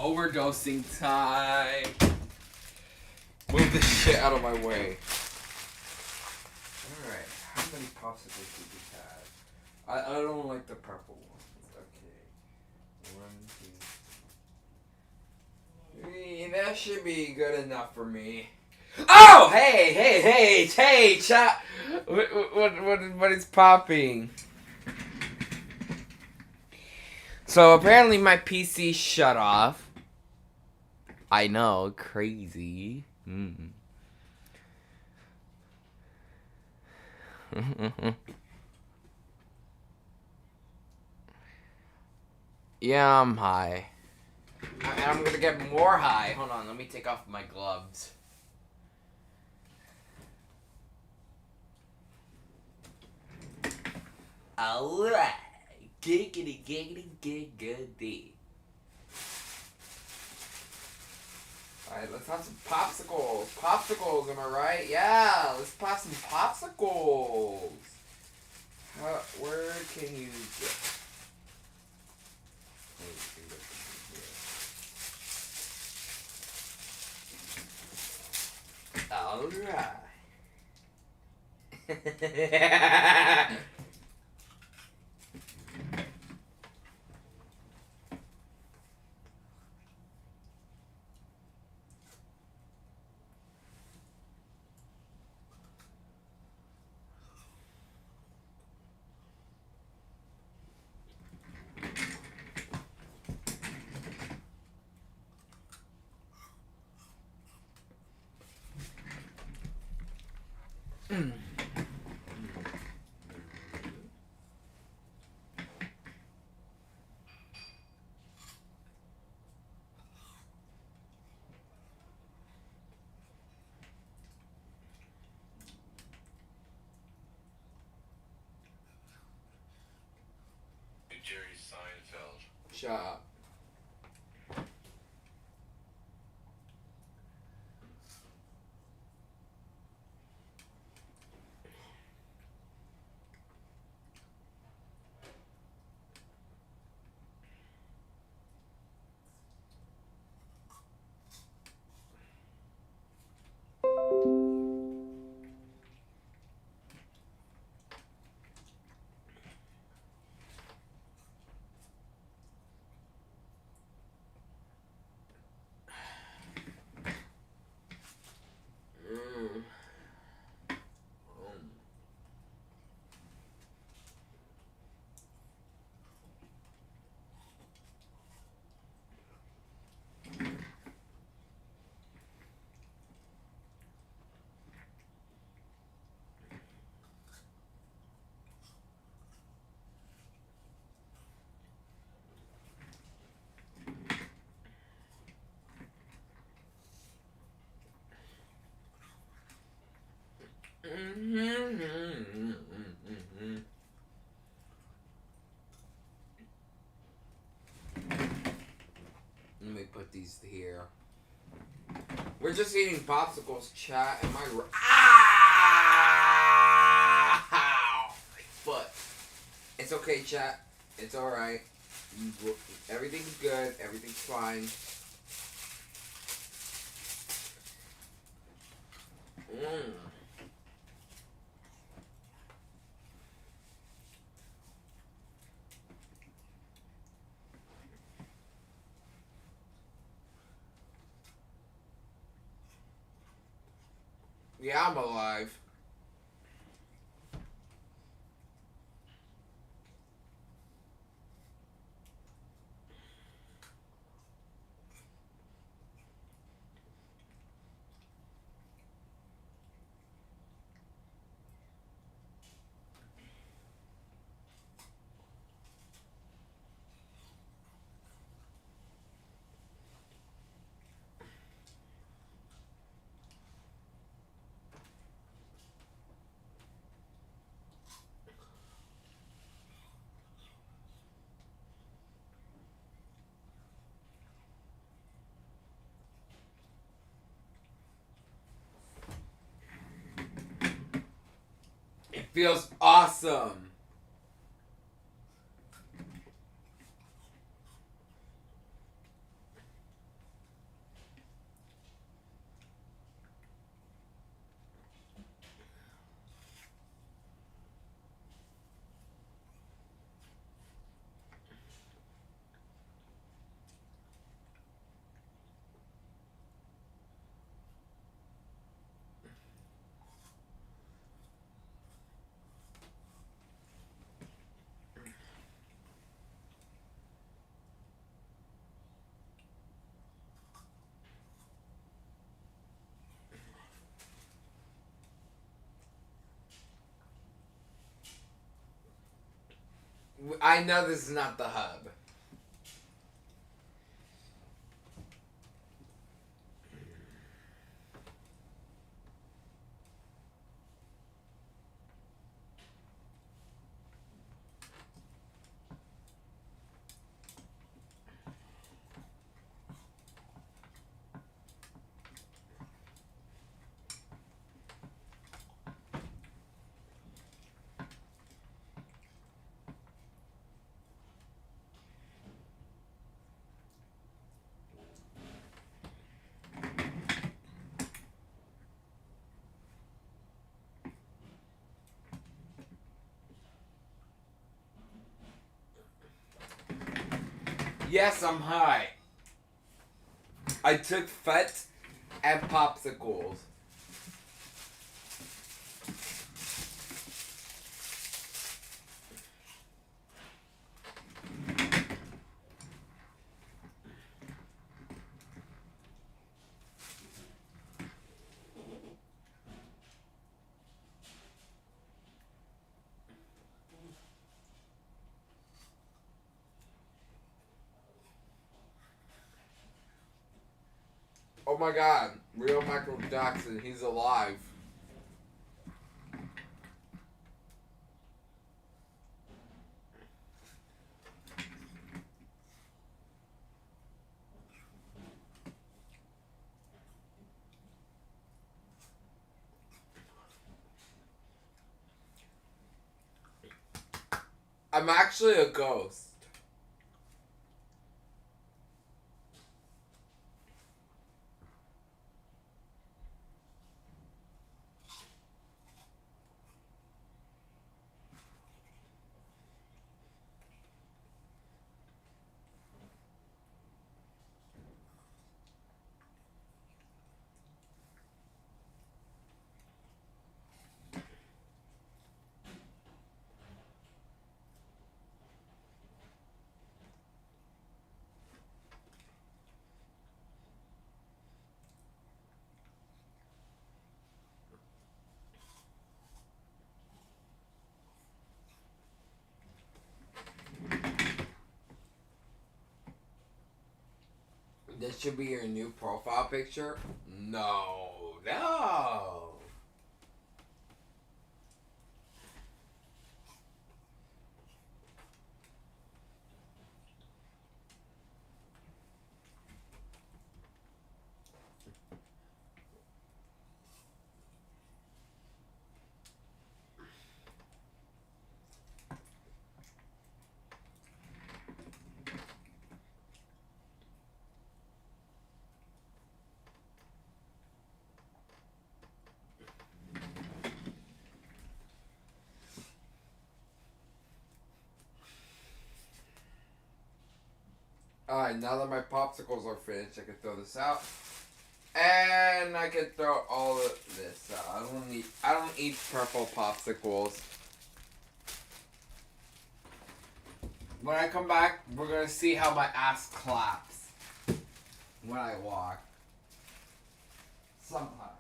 overdosing time. Move this shit out of my way. Alright, how many popsicles do we have? I don't like the purple ones. Okay. 1, 2. That should be good enough for me. Oh! Hey, chat! What is popping? So apparently my PC shut off. I know, crazy. Yeah, I'm high. And I'm gonna get more high. Hold on, let me take off my gloves. Alright. Giggity. Alright, let's have some popsicles. Popsicles, am I right? Yeah, let's pop some popsicles. Where can you get? Alright. Jerry Seinfeld. Shut up. Let me put these here. We're just eating popsicles, chat. Am I right? Ow! My foot. It's okay, chat. It's alright. Everything's good. Everything's fine. Yeah, I'm alive. It feels awesome. I know this is not the hub. Yes, I'm high. I took FET and popsicles. Oh my god, real Michael Jackson, he's alive. I'm actually a ghost. This should be your new profile picture? No, no. Alright, now that my popsicles are finished, I can throw this out. And I can throw all of this out. I don't eat purple popsicles. When I come back, we're gonna see how my ass claps when I walk. Somehow.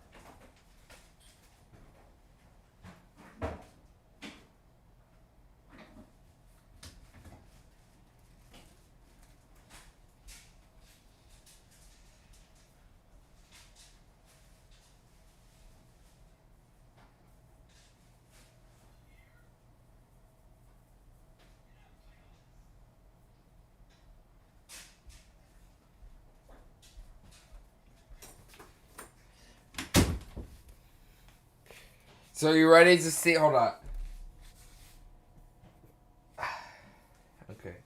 So you ready to see? Hold on. Okay.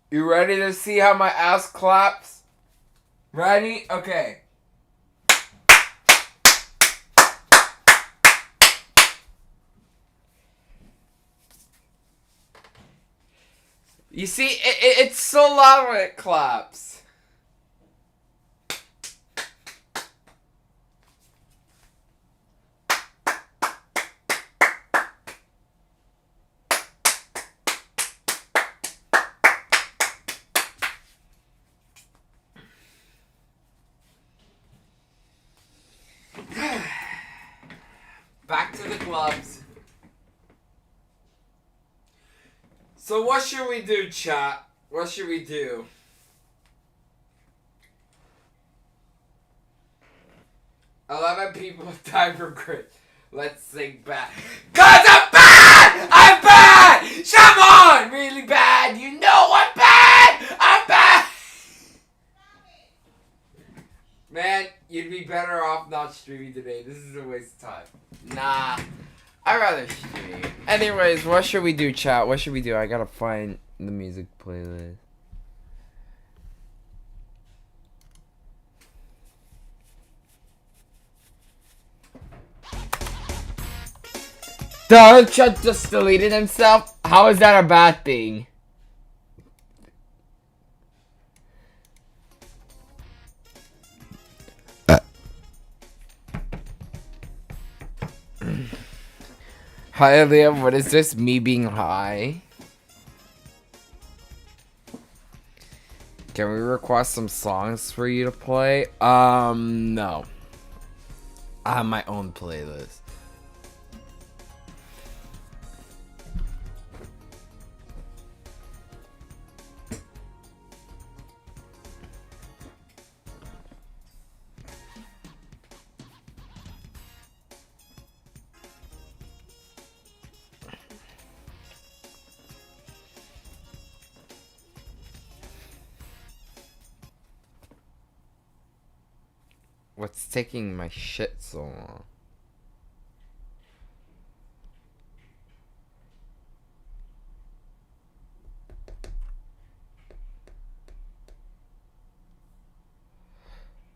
You ready to see how my ass claps? Ready? Okay. You see, it's so loud when it claps. Back to the gloves. So what should we do, chat? What should we do? A lot of people die for grit. Let's sing bad. Cause I'm bad! I'm bad! Come on! Really bad! You know I'm bad! I'm bad! Man, you'd be better off not streaming today. This is a waste of time. Nah. I'd rather stream. Anyways, what should we do, chat? What should we do? I gotta find the music playlist. The chat just deleted himself? How is that a bad thing? Hi, Liam. What is this? Me being high? Can we request some songs for you to play? No. I have my own playlist. What's taking my shit so long?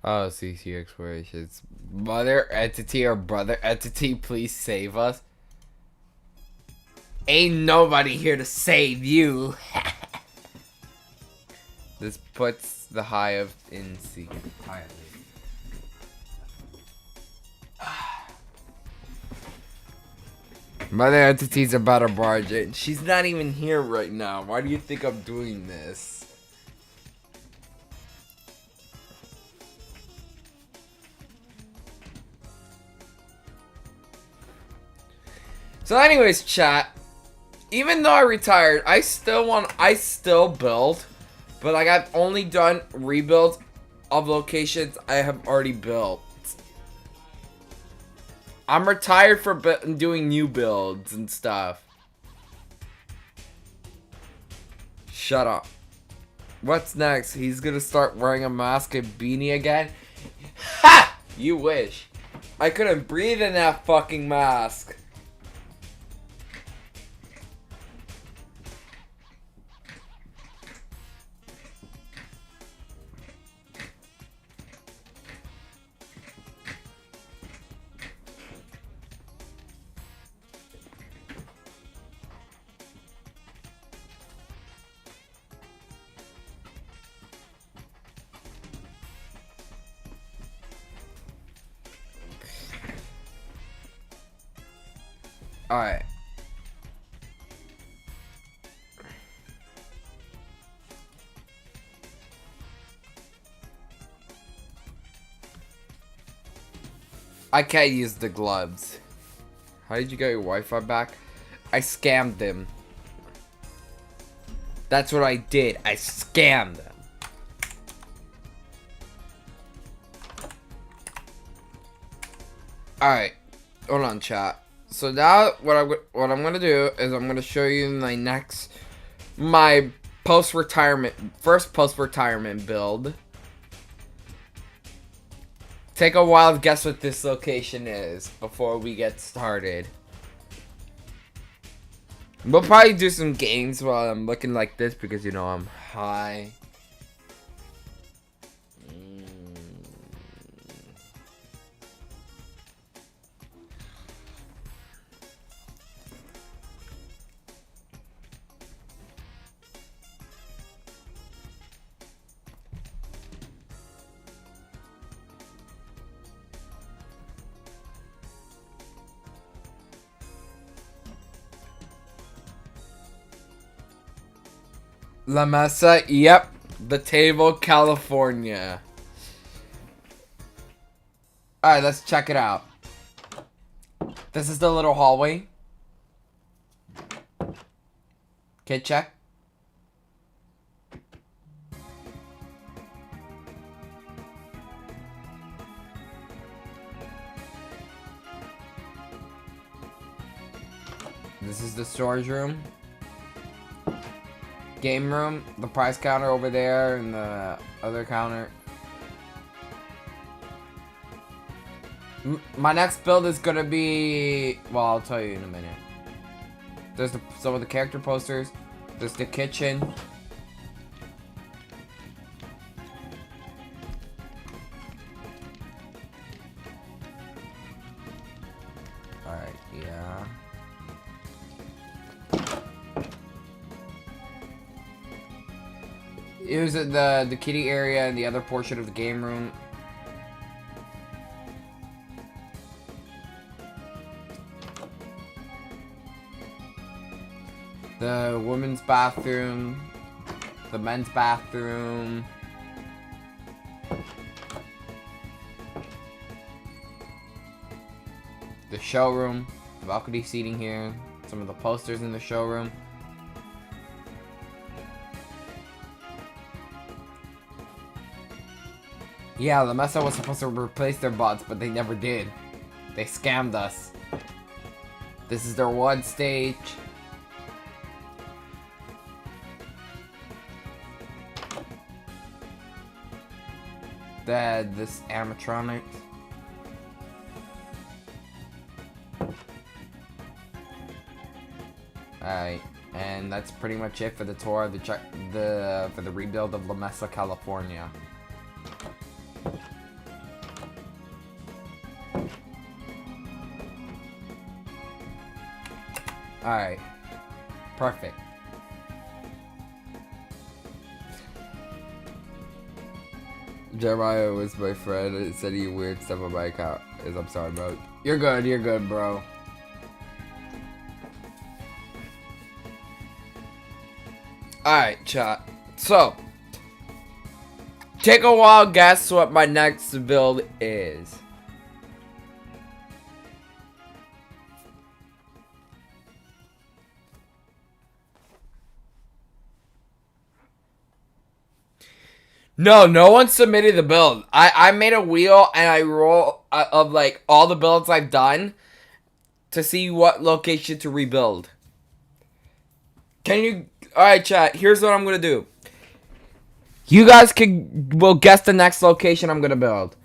Oh, CC explorations. Mother entity or brother entity, please save us. Ain't nobody here to save you. This puts the high of in C. High Mother entity's about to barge in. She's not even here right now. Why do you think I'm doing this? So anyways, chat. Even though I retired, I still build. But like I've only done rebuilds of locations I have already built. I'm retired for doing new builds and stuff. Shut up. What's next? He's gonna start wearing a mask and beanie again? Ha! You wish. I couldn't breathe in that fucking mask. Alright. I can't use the gloves. How did you get your Wi-Fi back? I scammed them. That's what I did. I scammed them. Alright. Hold on, chat. So now what I'm gonna do is I'm gonna show you my first post-retirement build. Take a wild guess what this location is before we get started. We'll probably do some games while I'm looking like this because you know I'm high. La Mesa, yep. The Table, California. Alright, let's check it out. This is the little hallway. Kid check. This is the storage room. Game room. The price counter over there and the other counter. My next build is gonna be... Well, I'll tell you in a minute. There's some of the character posters. There's the kitchen. Alright, yeah. Here's the kitty area and the other portion of the game room. The women's bathroom, the men's bathroom. The showroom, balcony seating here, some of the posters in the showroom. Yeah, the Mesa was supposed to replace their bots, but they never did. They scammed us. This is their one stage. This animatronics. Alright, and that's pretty much it for the tour of for the rebuild of La Mesa, California. Alright. Perfect. Jeremiah was my friend and said he weird stuff on my account. I'm sorry, bro. You're good, bro. Alright, chat. So, take a wild guess what my next build is. No one submitted the build. I made a wheel and I roll of like all the builds I've done to see what location to rebuild. Can you... Alright, chat. Here's what I'm going to do. You guys will guess the next location I'm going to build.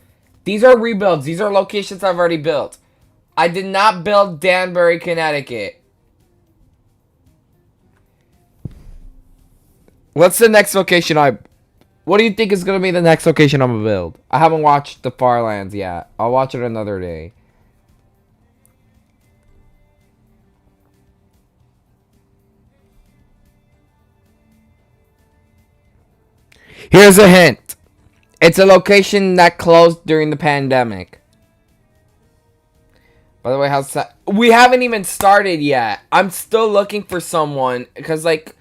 These are rebuilds. These are locations I've already built. I did not build Danbury, Connecticut. What's the next location What do you think is going to be the next location I'm going to build? I haven't watched the Farlands yet. I'll watch it another day. Here's a hint. It's a location that closed during the pandemic. By the way, how's that? We haven't even started yet. I'm still looking for someone. Because, like...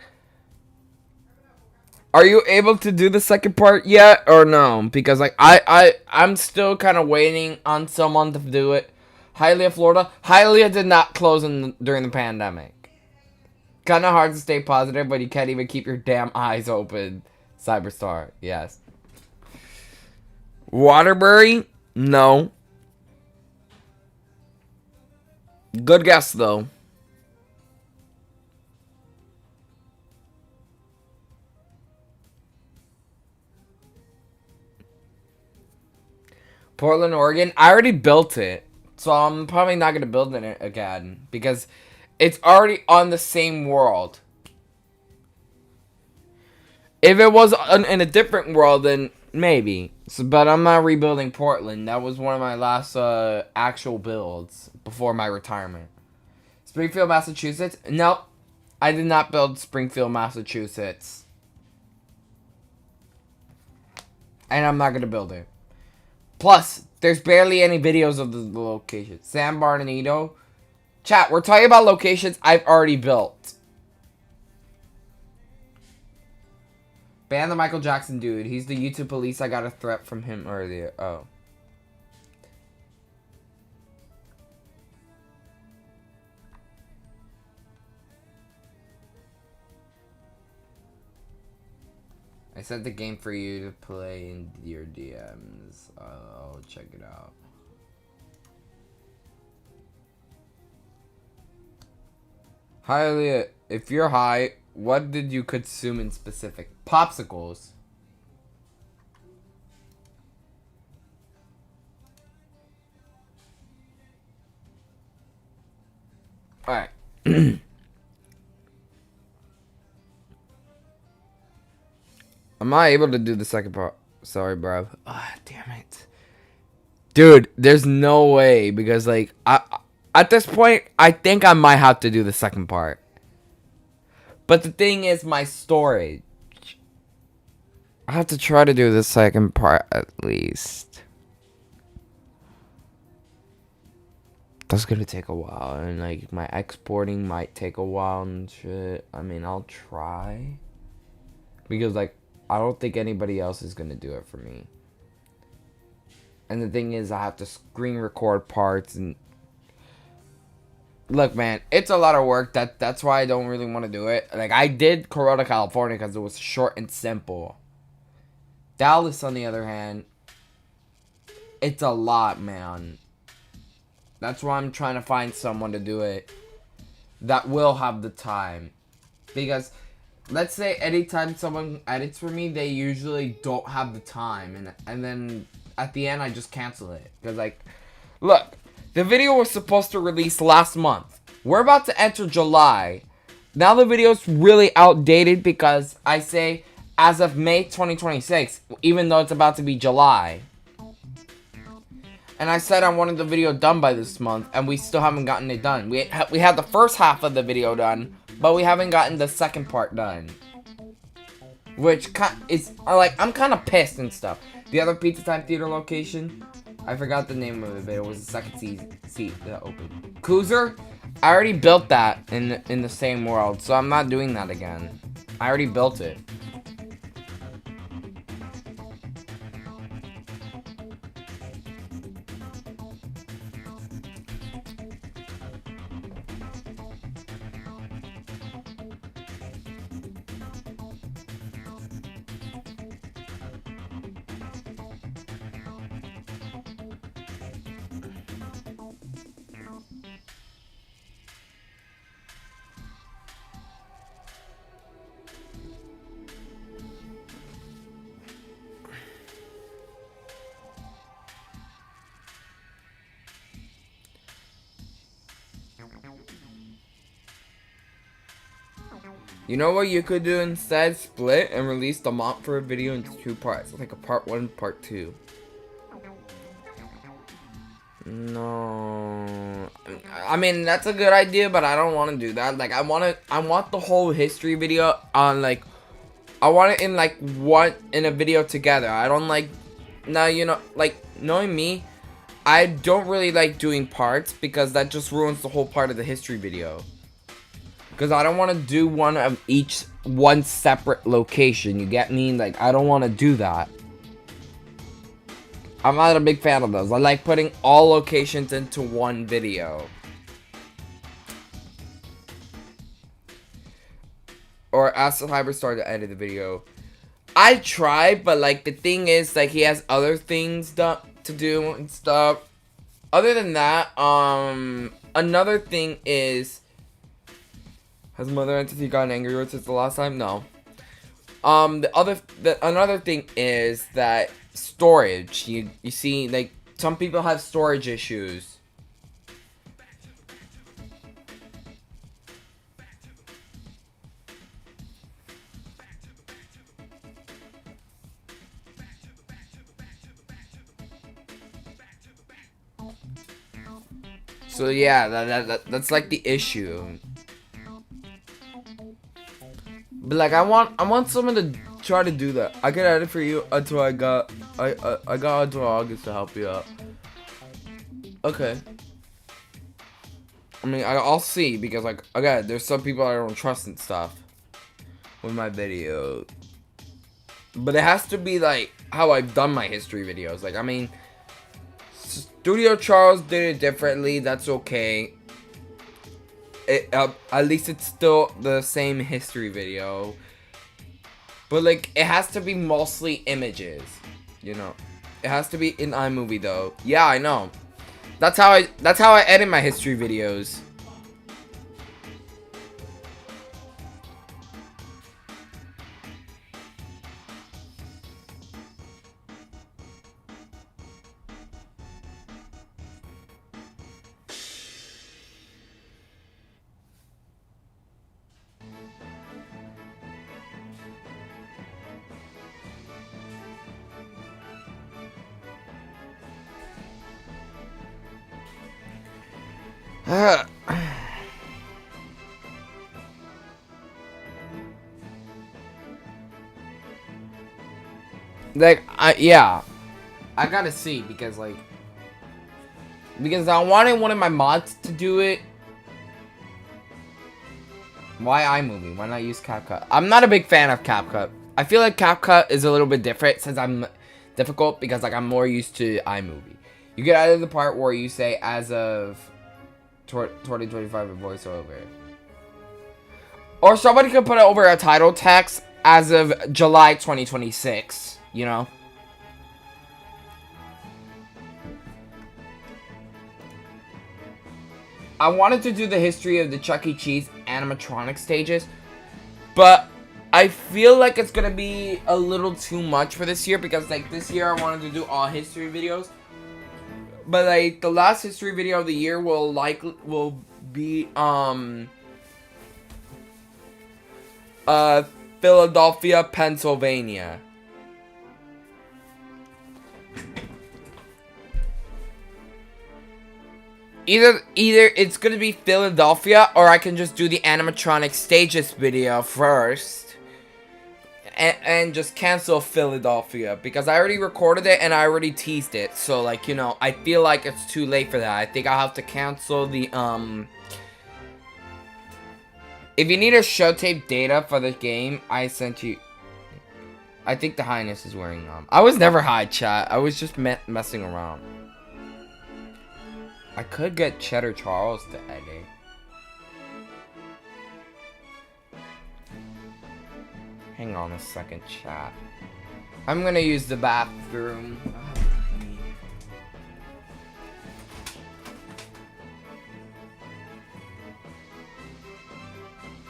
Are you able to do the second part yet? Or no? Because, like, I'm still kind of waiting on someone to do it. Hialeah, Florida. Hialeah did not close during the pandemic. Kind of hard to stay positive, but you can't even keep your damn eyes open. Cyberstar, yes. Waterbury? No. Good guess, though. Portland, Oregon? I already built it. So I'm probably not going to build it again. Because it's already on the same world. If it was in a different world, then maybe. So, but I'm not rebuilding Portland. That was one of my last actual builds before my retirement. Springfield, Massachusetts? Nope. I did not build Springfield, Massachusetts. And I'm not going to build it. Plus, there's barely any videos of the location. San Bernardino. Chat, we're talking about locations I've already built. Ban the Michael Jackson dude. He's the YouTube police. I got a threat from him earlier. Oh. I sent the game for you to play in your DMs. I'll check it out. Hi, Leah. If you're high, what did you consume in specific? Popsicles. Alright. I'm not able to do the second part. Sorry, bro. Ah, damn it. Dude, there's no way because like at this point I think I might have to do the second part. But the thing is my storage. I have to try to do the second part at least. That's gonna take a while and like my exporting might take a while and shit. I mean, I'll try. Because like I don't think anybody else is gonna do it for me. And the thing is I have to screen record parts and look, man, it's a lot of work. That's why I don't really want to do it. Like I did Corona, California because it was short and simple. Dallas, on the other hand, it's a lot, man. That's why I'm trying to find someone to do it that will have the time. Because let's say anytime someone edits for me, they usually don't have the time, and then at the end I just cancel it. Because like, look, the video was supposed to release last month. We're about to enter July. Now the video's really outdated because I say as of May 2026, even though it's about to be July. And I said I wanted the video done by this month, and we still haven't gotten it done. We had the first half of the video done, but we haven't gotten the second part done. Which is like, I'm kind of pissed and stuff. The other Pizza Time Theater location, I forgot the name of it, but it was the second seat that opened. Cruiser, I already built that in the same world, so I'm not doing that again. I already built it. You know what you could do instead? Split and release the mop for a video into 2 parts. Like a part 1, part 2. No. I mean, that's a good idea, but I don't want to do that. Like, I want the whole history video on, like, I want it in, like, in a video together. I don't like, now, you know, like, knowing me, I don't really like doing parts because that just ruins the whole part of the history video. Because I don't want to do one separate location, you get me? Like, I don't want to do that. I'm not a big fan of those. I like putting all locations into one video. Or ask the Hyperstar to edit the video. I try, but like the thing is, like he has other things to do and stuff. Other than that, another thing is, has Mother Entity gotten angry with since the last time? No. Another thing is that storage. You see, like, some people have storage issues. So yeah, that's like the issue. But like I want someone to try to do that. I can edit for you until I got until August to help you out. Okay. I mean, I'll see because like again, there's some people I don't trust and stuff with my video. But it has to be like how I've done my history videos. Like I mean, Studio Charles did it differently. That's okay. At least it's still the same history video. But like, it has to be mostly images, you know. It has to be in iMovie though. Yeah, I know. That's how I edit my history videos. Like, yeah, I gotta see because like, because I wanted one of my mods to do it. Why iMovie? Why not use CapCut? I'm not a big fan of CapCut. I feel like CapCut is a little bit different since I'm difficult because like I'm more used to iMovie. You get out of the part where you say as of 2025 in voiceover. Or somebody could put it over a title text as of July 2026, you know? I wanted to do the history of the Chuck E. Cheese animatronic stages, but I feel like it's gonna be a little too much for this year because like this year I wanted to do all history videos, but like the last history video of the year will be Philadelphia, Pennsylvania. Either it's gonna be Philadelphia or I can just do the animatronic stages video first and just cancel Philadelphia because I already recorded it and I already teased it. So like, you know, I feel like it's too late for that. I think I'll have to cancel the if you need a show tape data for the game, I sent you. I think the Highness is wearing I was never high, chat. I was just messing around. I could get Cheddar Charles to edit. Hang on a second, chat. I'm gonna use the bathroom.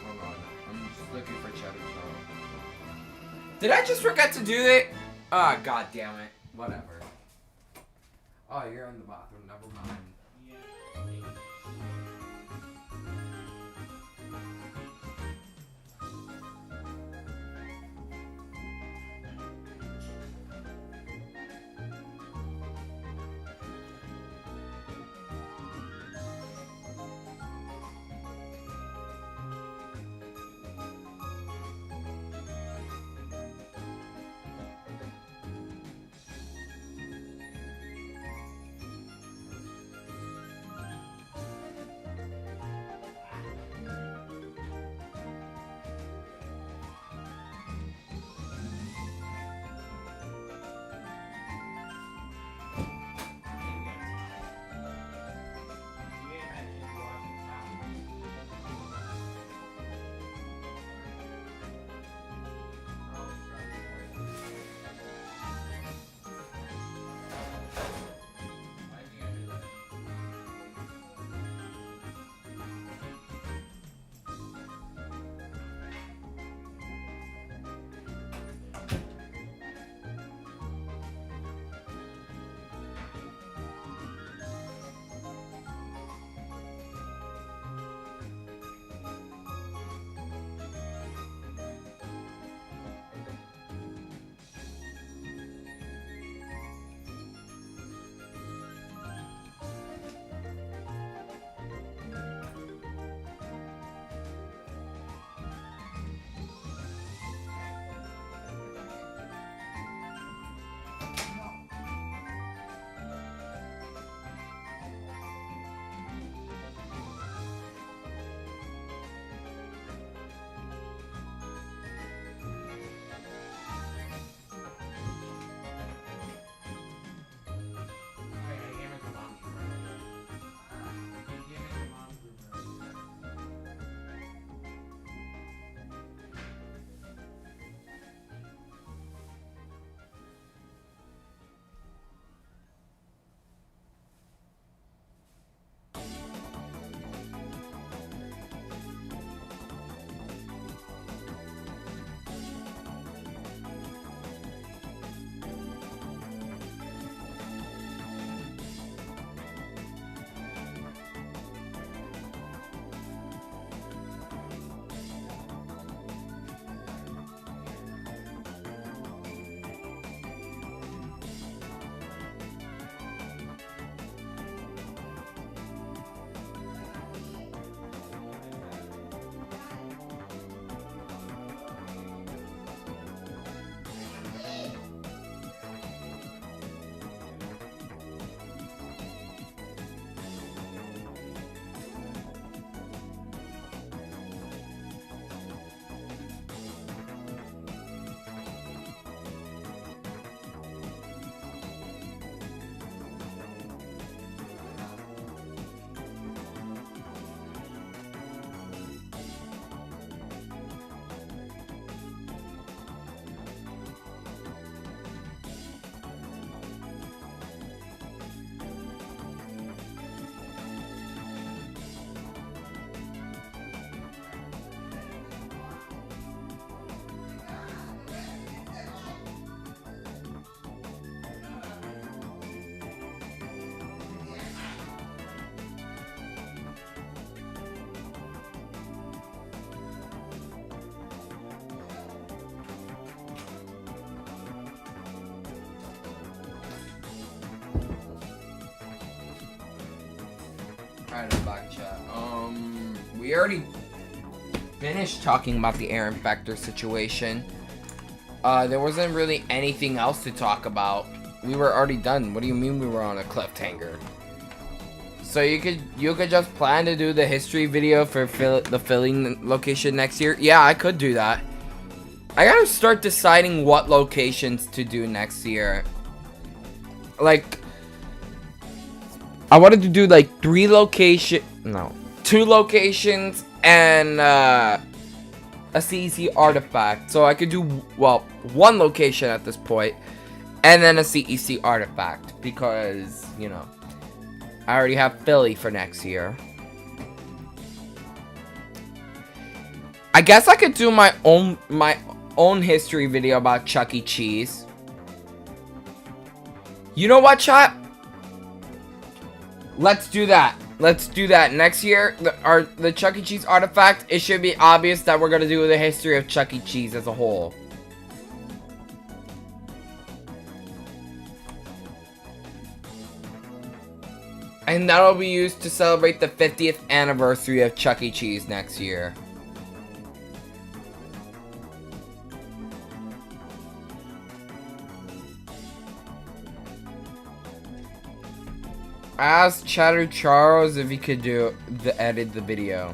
Hold on, I'm just looking for Cheddar Charles. Did I just forget to do it? Ah, god damn it. Whatever. Oh, you're in the bathroom. Never mind. Alright, I'm back, chat. We already finished talking about the Aaron Factor situation. There wasn't really anything else to talk about. We were already done. What do you mean we were on a cliffhanger? So you could just plan to do the history video for the Philly location next year? Yeah, I could do that. I gotta start deciding what locations to do next year. Like, I wanted to do like 2 locations and a CEC artifact. So I could do, well, 1 location at this point and then a CEC artifact because, you know, I already have Philly for next year. I guess I could do my own history video about Chuck E. Cheese. You know what, chat? Let's do that. Let's do that. Next year, the Chuck E. Cheese artifact, it should be obvious that we're going to do the history of Chuck E. Cheese as a whole. And that'll be used to celebrate the 50th anniversary of Chuck E. Cheese next year. Ask Chatter Charles if he could edit the video.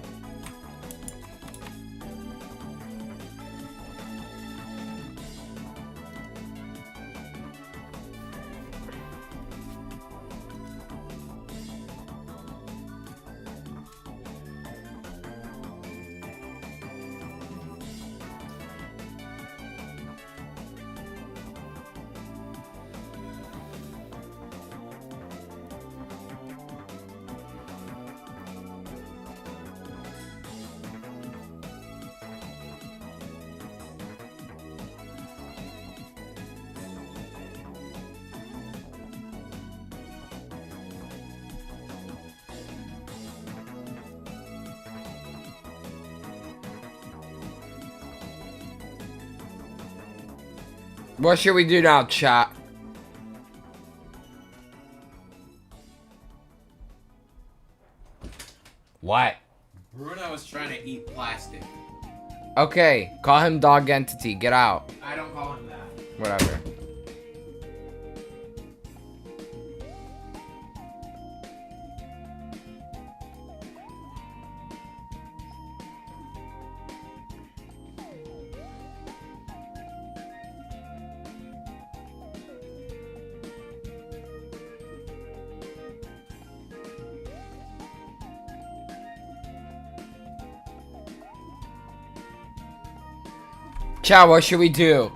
What should we do now, chat? What? Bruno was trying to eat plastic. Okay, call him dog entity. Get out. I don't call him that. Whatever. Chat, what should we do?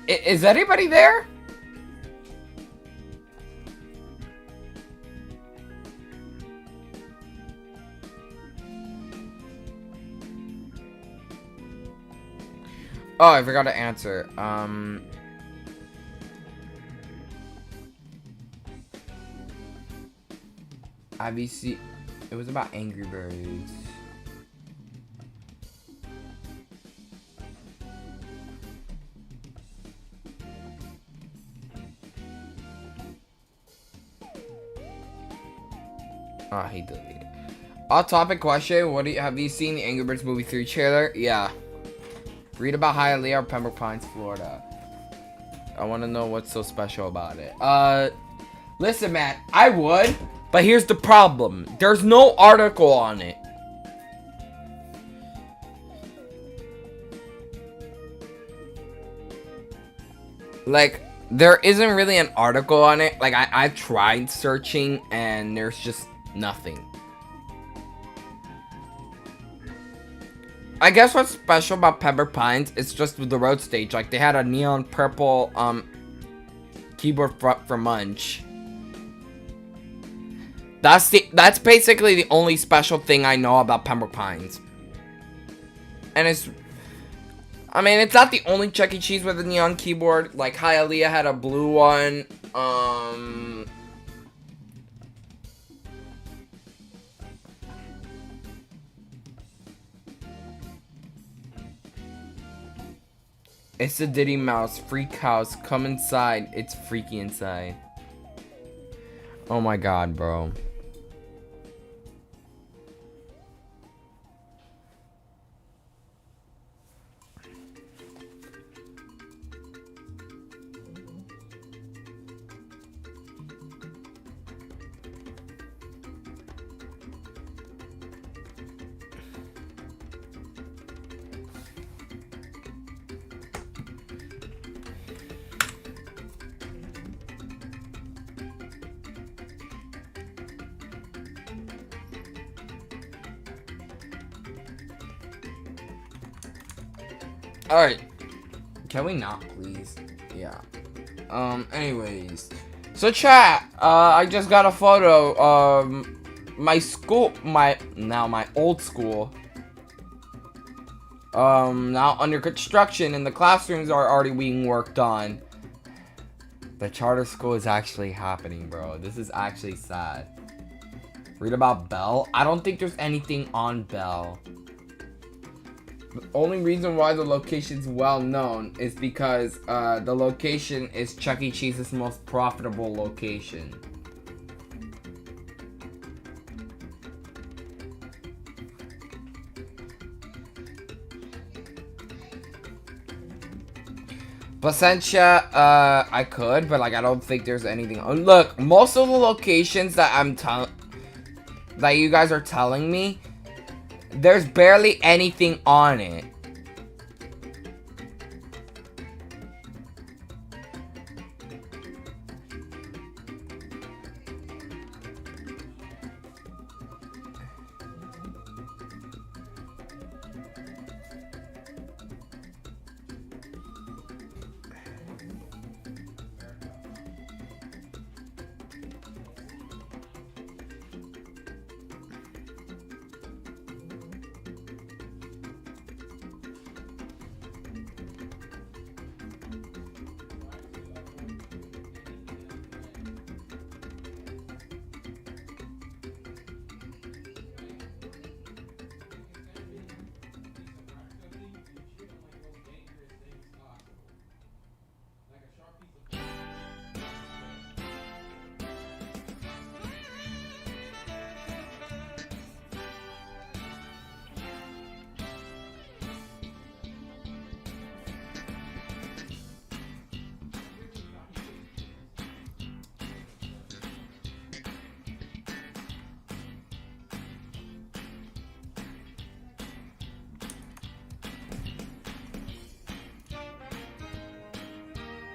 Is anybody there? Oh, I forgot to answer. IBC. It was about Angry Birds. Oh, he deleted. Off topic question. Have you seen the Angry Birds movie 3 trailer? Yeah. Read about Hialeah or Pembroke Pines, Florida. I want to know what's so special about it. Listen, man, I would, but here's the problem. There's no article on it. Like, there isn't really an article on it. Like, I tried searching, and there's just nothing. I guess what's special about Pembroke Pines is just the road stage. Like, they had a neon purple keyboard for Munch. That's basically the only special thing I know about Pembroke Pines. And it's, I mean, it's not the only Chuck E. Cheese with a neon keyboard. Like, Hialeah had a blue one. It's the Diddy Mouse Freak House. Come inside. It's freaky inside. Oh my god, bro. Alright. Can we not, please? Yeah. Anyways. So, chat, I just got a photo of my school, my old school. Now under construction, and the classrooms are already being worked on. The charter school is actually happening, bro. This is actually sad. Read about Bell? I don't think there's anything on Bell. The only reason why the location's well known is because the location is Chuck E. Cheese's most profitable location. Placentia, I could, but like I don't think there's anything. Look, most of the locations that that you guys are telling me, there's barely anything on it.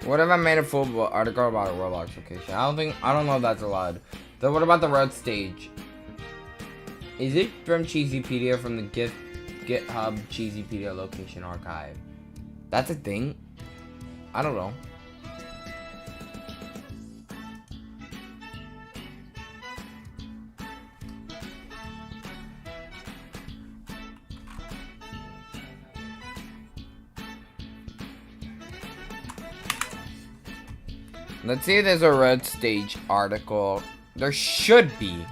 What if I made a full article about a Roblox location? I don't know if that's allowed. Then what about the road stage? Is it from Cheesypedia, from the GitHub Cheesypedia location archive? That's a thing? I don't know. Let's see if there's a road stage article. There should be.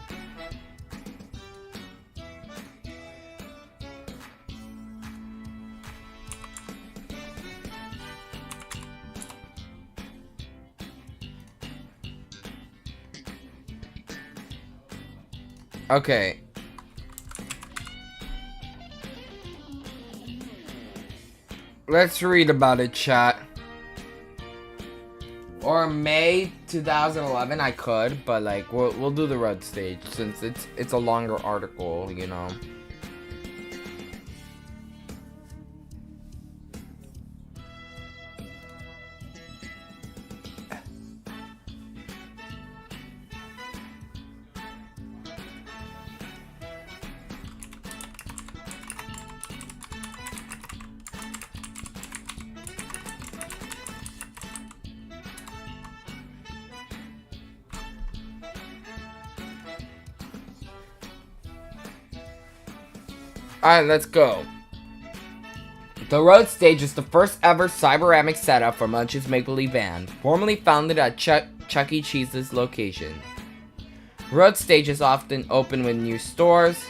Okay. Let's read about it, chat. Or May 2011, I could, but like we'll do the road stage since it's a longer article, you know. Alright, let's go. The road stage is the first ever cyberamic setup for Munch's Make Believe Band, formerly founded at Chuck E. Cheese's location. Road stages often open with new stores,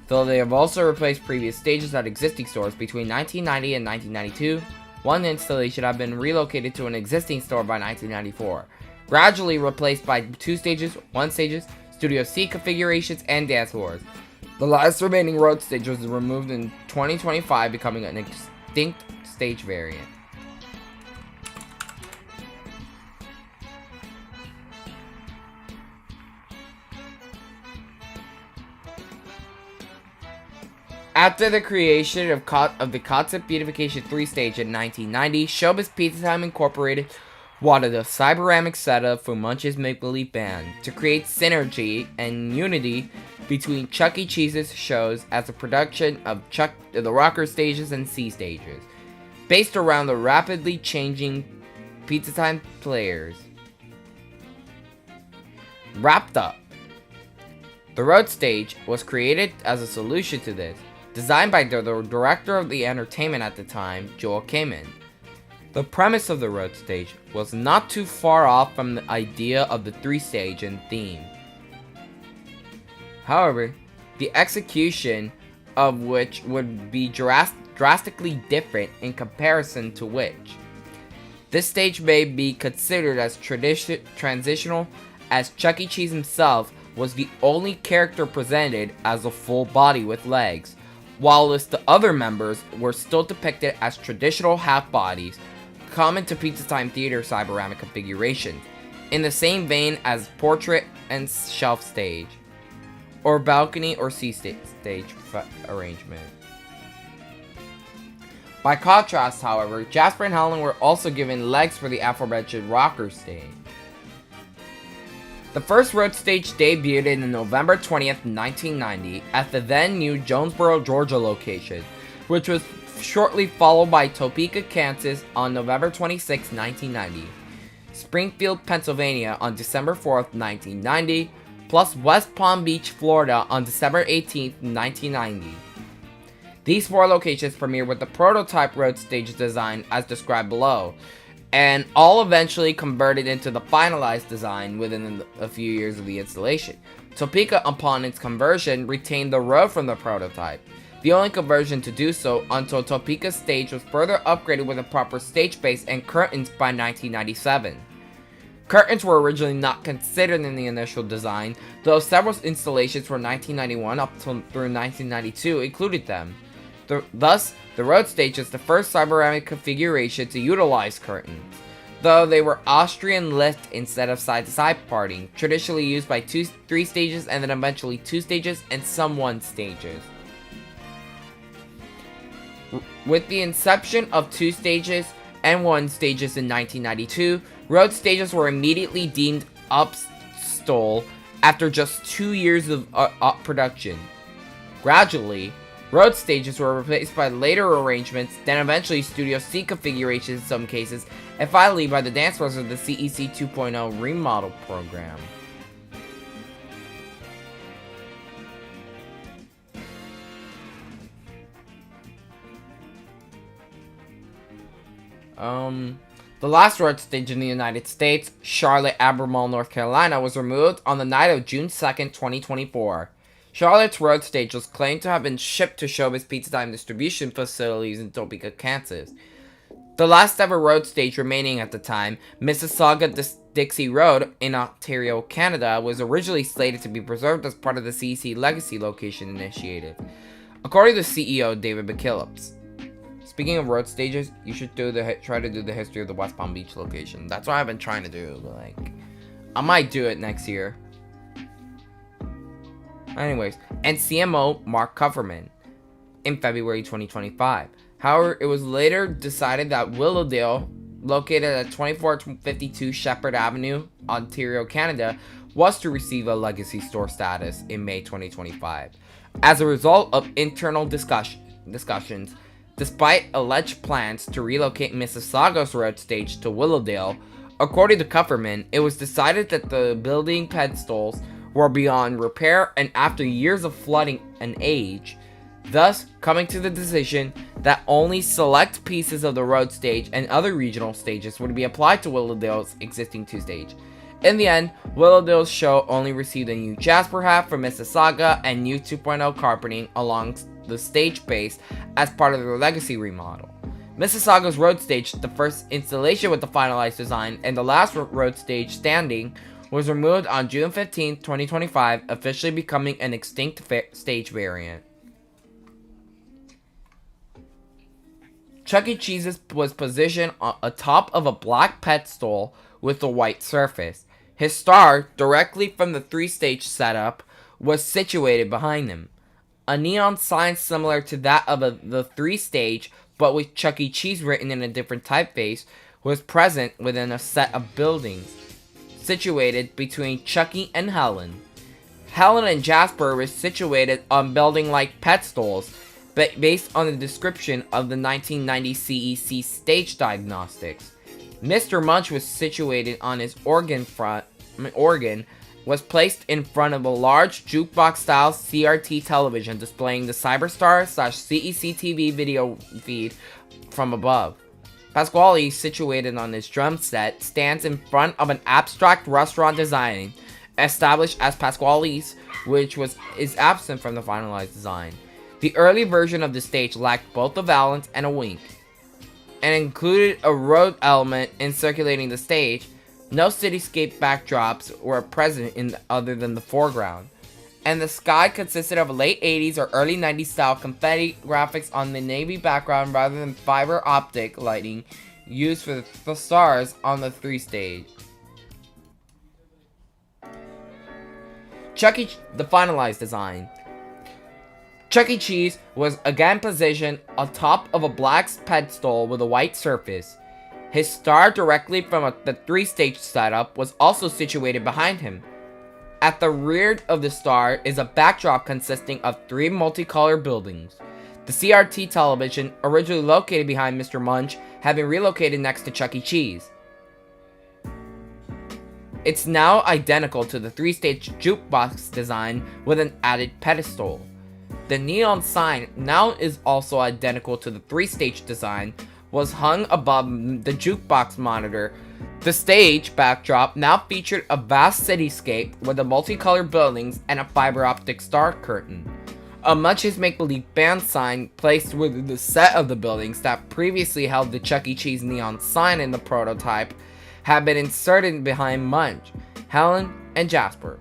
though they have also replaced previous stages at existing stores between 1990 and 1992. One installation had been relocated to an existing store by 1994, gradually replaced by 2 stages, 1 stages, Studio C configurations, and dance floors. The last remaining road stage was removed in 2025, becoming an extinct stage variant. After the creation of the Concept Beautification 3 stage in 1990, Showbiz Pizza Time Incorporated wanted a cyberamic setup for Munch's Make Believe Band to create synergy and unity between Chuck E. Cheese's shows as a production of the Rocker stages and C stages. based around the rapidly changing Pizza Time players. Wrapped up. The road stage was created as a solution to this, designed by the director of the entertainment at the time, Joel Kamen. The premise of the road stage was not too far off from the idea of the 3-stage and theme. However, the execution of which would be drastically different in comparison to which. This stage may be considered as transitional, as Chuck E. Cheese himself was the only character presented as a full body with legs, whilst the other members were still depicted as traditional half bodies, common to Pizza Time Theater cyberamic configurations, in the same vein as portrait and shelf stage, or balcony or stage arrangement. By contrast, however, Jasper and Helen were also given legs for the aforementioned rocker stage. The first road stage debuted in November 20th, 1990 at the then new Jonesboro, Georgia location, which was shortly followed by Topeka, Kansas on November 26, 1990, Springfield, Pennsylvania on December 4th, 1990, plus West Palm Beach, Florida on December 18th, 1990. These 4 locations premiered with the prototype road stage design as described below, and all eventually converted into the finalized design within a few years of the installation. Topeka, upon its conversion, retained the road from the prototype, the only conversion to do so until Topeka's stage was further upgraded with a proper stage base and curtains by 1997. Curtains were originally not considered in the initial design, though several installations from 1991 up through 1992 included them. Thus, the road stage is the first cyberamic configuration to utilize curtains, though they were Austrian lift instead of side-to-side parting, traditionally used by 3 stages and then eventually 2 stages and some 1 stages. With the inception of 2 stages and 1 stages in 1992, road stages were immediately deemed upstole after just 2 years of production. Gradually, road stages were replaced by later arrangements, then eventually Studio C configurations in some cases, and finally by the dance floors of the CEC 2.0 remodel program. The last road stage in the United States, Charlotte Albemarle, North Carolina, was removed on the night of June 2nd, 2024. Charlotte's road stage was claimed to have been shipped to Showbiz Pizza Time distribution facilities in Topeka, Kansas. The last ever road stage remaining at the time, Mississauga-Dixie Road in Ontario, Canada, was originally slated to be preserved as part of the CEC Legacy location initiative, according to CEO David McKillips. Speaking of road stages, you should try to do the history of the West Palm Beach location. That's what I've been trying to do. I might do it next year. Anyways, and CMO Mark Kupferman in February 2025. However, it was later decided that Willowdale, located at 2452 Shepherd Avenue, Ontario, Canada, was to receive a legacy store status in May 2025. As a result of internal discussions, despite alleged plans to relocate Mississauga's road stage to Willowdale, according to Kupferman, it was decided that the building pedestals were beyond repair and after years of flooding and age, thus coming to the decision that only select pieces of the road stage and other regional stages would be applied to Willowdale's existing 2-stage. In the end, Willowdale's show only received a new Jasper hat from Mississauga and new 2.0 carpeting along the stage base as part of their legacy remodel. Mississauga's road stage, the first installation with the finalized design and the last road stage standing, was removed on June 15, 2025, officially becoming an extinct stage variant. Chuck E. Cheese's was positioned atop of a black pedestal with a white surface. His star, directly from the 3-stage setup, was situated behind him. A neon sign similar to that of the 3-stage, but with Chuck E. Cheese written in a different typeface, was present within a set of buildings situated between Chucky and Helen. Helen and Jasper were situated on building-like pedestals, based on the description of the 1990 CEC stage diagnostics. Mr. Munch was situated on his organ was placed in front of a large jukebox-style CRT television displaying the Cyberstar/CEC TV video feed from above. Pasquale, situated on his drum set, stands in front of an abstract restaurant design established as Pasquale's, which is absent from the finalized design. The early version of the stage lacked both a valance and a wink, and included a road element in circulating the stage. No cityscape backdrops were present other than the foreground, and the sky consisted of late 80s or early 90s style confetti graphics on the navy background rather than fiber optic lighting used for the stars on the 3 stage. The finalized design. Chuck E. Cheese was again positioned atop of a black pedestal with a white surface. His star directly from the 3-stage setup was also situated behind him. At the rear of the star is a backdrop consisting of 3 multicolored buildings. The CRT television, originally located behind Mr. Munch, had been relocated next to Chuck E. Cheese. It's now identical to the 3-stage jukebox design with an added pedestal. The neon sign, now is also identical to the 3-stage design, was hung above the jukebox monitor. The stage backdrop now featured a vast cityscape with the multicolored buildings and a fiber optic star curtain. A Munch's Make-Believe Band sign placed within the set of the buildings that previously held the Chuck E. Cheese neon sign in the prototype had been inserted behind Munch, Helen, and Jasper,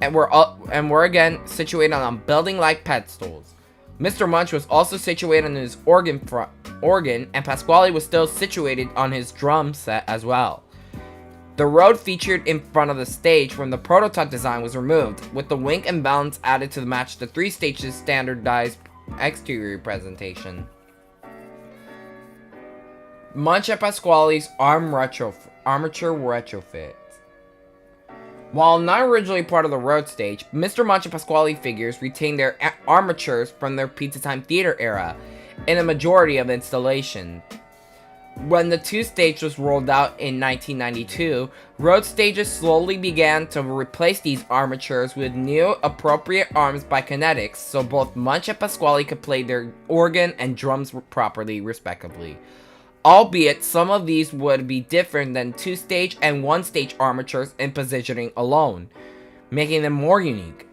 and were again situated on building-like pedestals. Mr. Munch was also situated on his organ, and Pasquale was still situated on his drum set as well. The road featured in front of the stage from the prototype design was removed, with the wink and balance added to match the 3 stages standardized exterior presentation. Munch and Pasquale's armature retrofit. While not originally part of the road stage, Mr. Munch and Pasquale figures retained their armatures from their Pizza Time Theater era in a majority of installations. When the 2-stage was rolled out in 1992, road stages slowly began to replace these armatures with new appropriate arms by Kinetics, so both Munch and Pasquale could play their organ and drums properly, respectively. Albeit, some of these would be different than 2-stage and 1-stage armatures in positioning alone, making them more unique.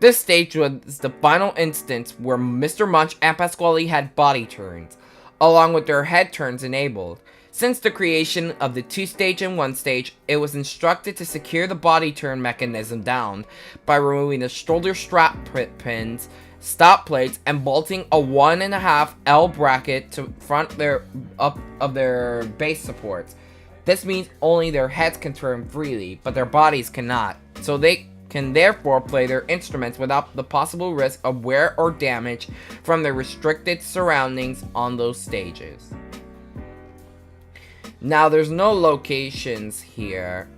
This stage was the final instance where Mr. Munch and Pasquale had body turns, along with their head turns enabled. Since the creation of the 2-stage and 1-stage, it was instructed to secure the body turn mechanism down by removing the shoulder strap pins, stop plates, and bolting a 1.5 L bracket to front of their base supports. This means only their heads can turn freely, but their bodies cannot, so they can therefore play their instruments without the possible risk of wear or damage from the restricted surroundings on those stages. Now, there's no locations here.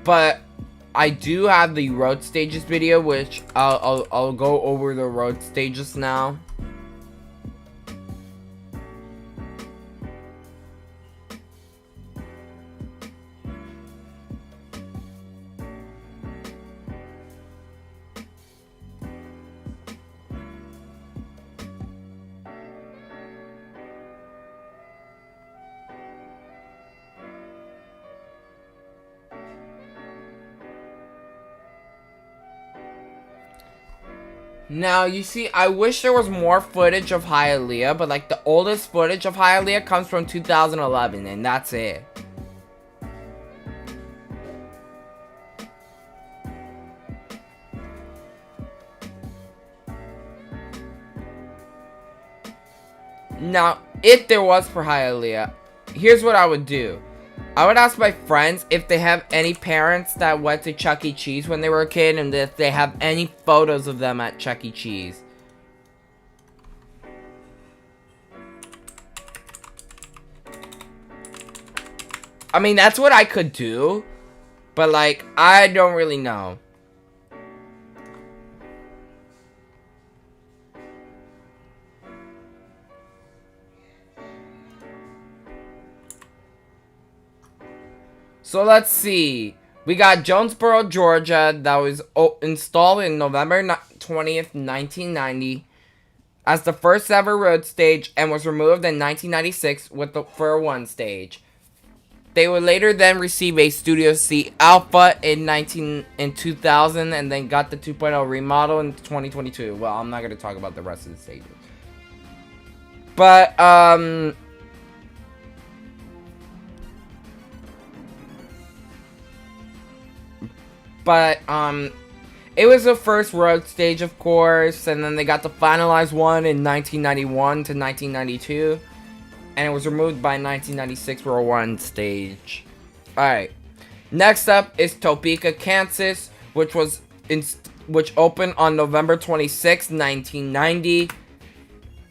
But I do have the road stages video, which I'll go over the road stages now. Now, you see, I wish there was more footage of Hialeah, but like the oldest footage of Hialeah comes from 2011, and that's it. Now, if there was for Hialeah, here's what I would do. I would ask my friends if they have any parents that went to Chuck E. Cheese when they were a kid, and if they have any photos of them at Chuck E. Cheese. I mean, that's what I could do. But like, I don't really know. So let's see. We got Jonesboro, Georgia, that was installed in November 20th, 1990, as the first ever road stage, and was removed in 1996 for a one stage. They would later then receive a Studio C Alpha in 2000, and then got the 2.0 remodel in 2022. Well, I'm not going to talk about the rest of the stages. But, it was the first road stage, of course, and then they got the finalized one in 1991 to 1992, and it was removed by 1996 for a one stage. Alright, next up is Topeka, Kansas, which opened on November 26, 1990.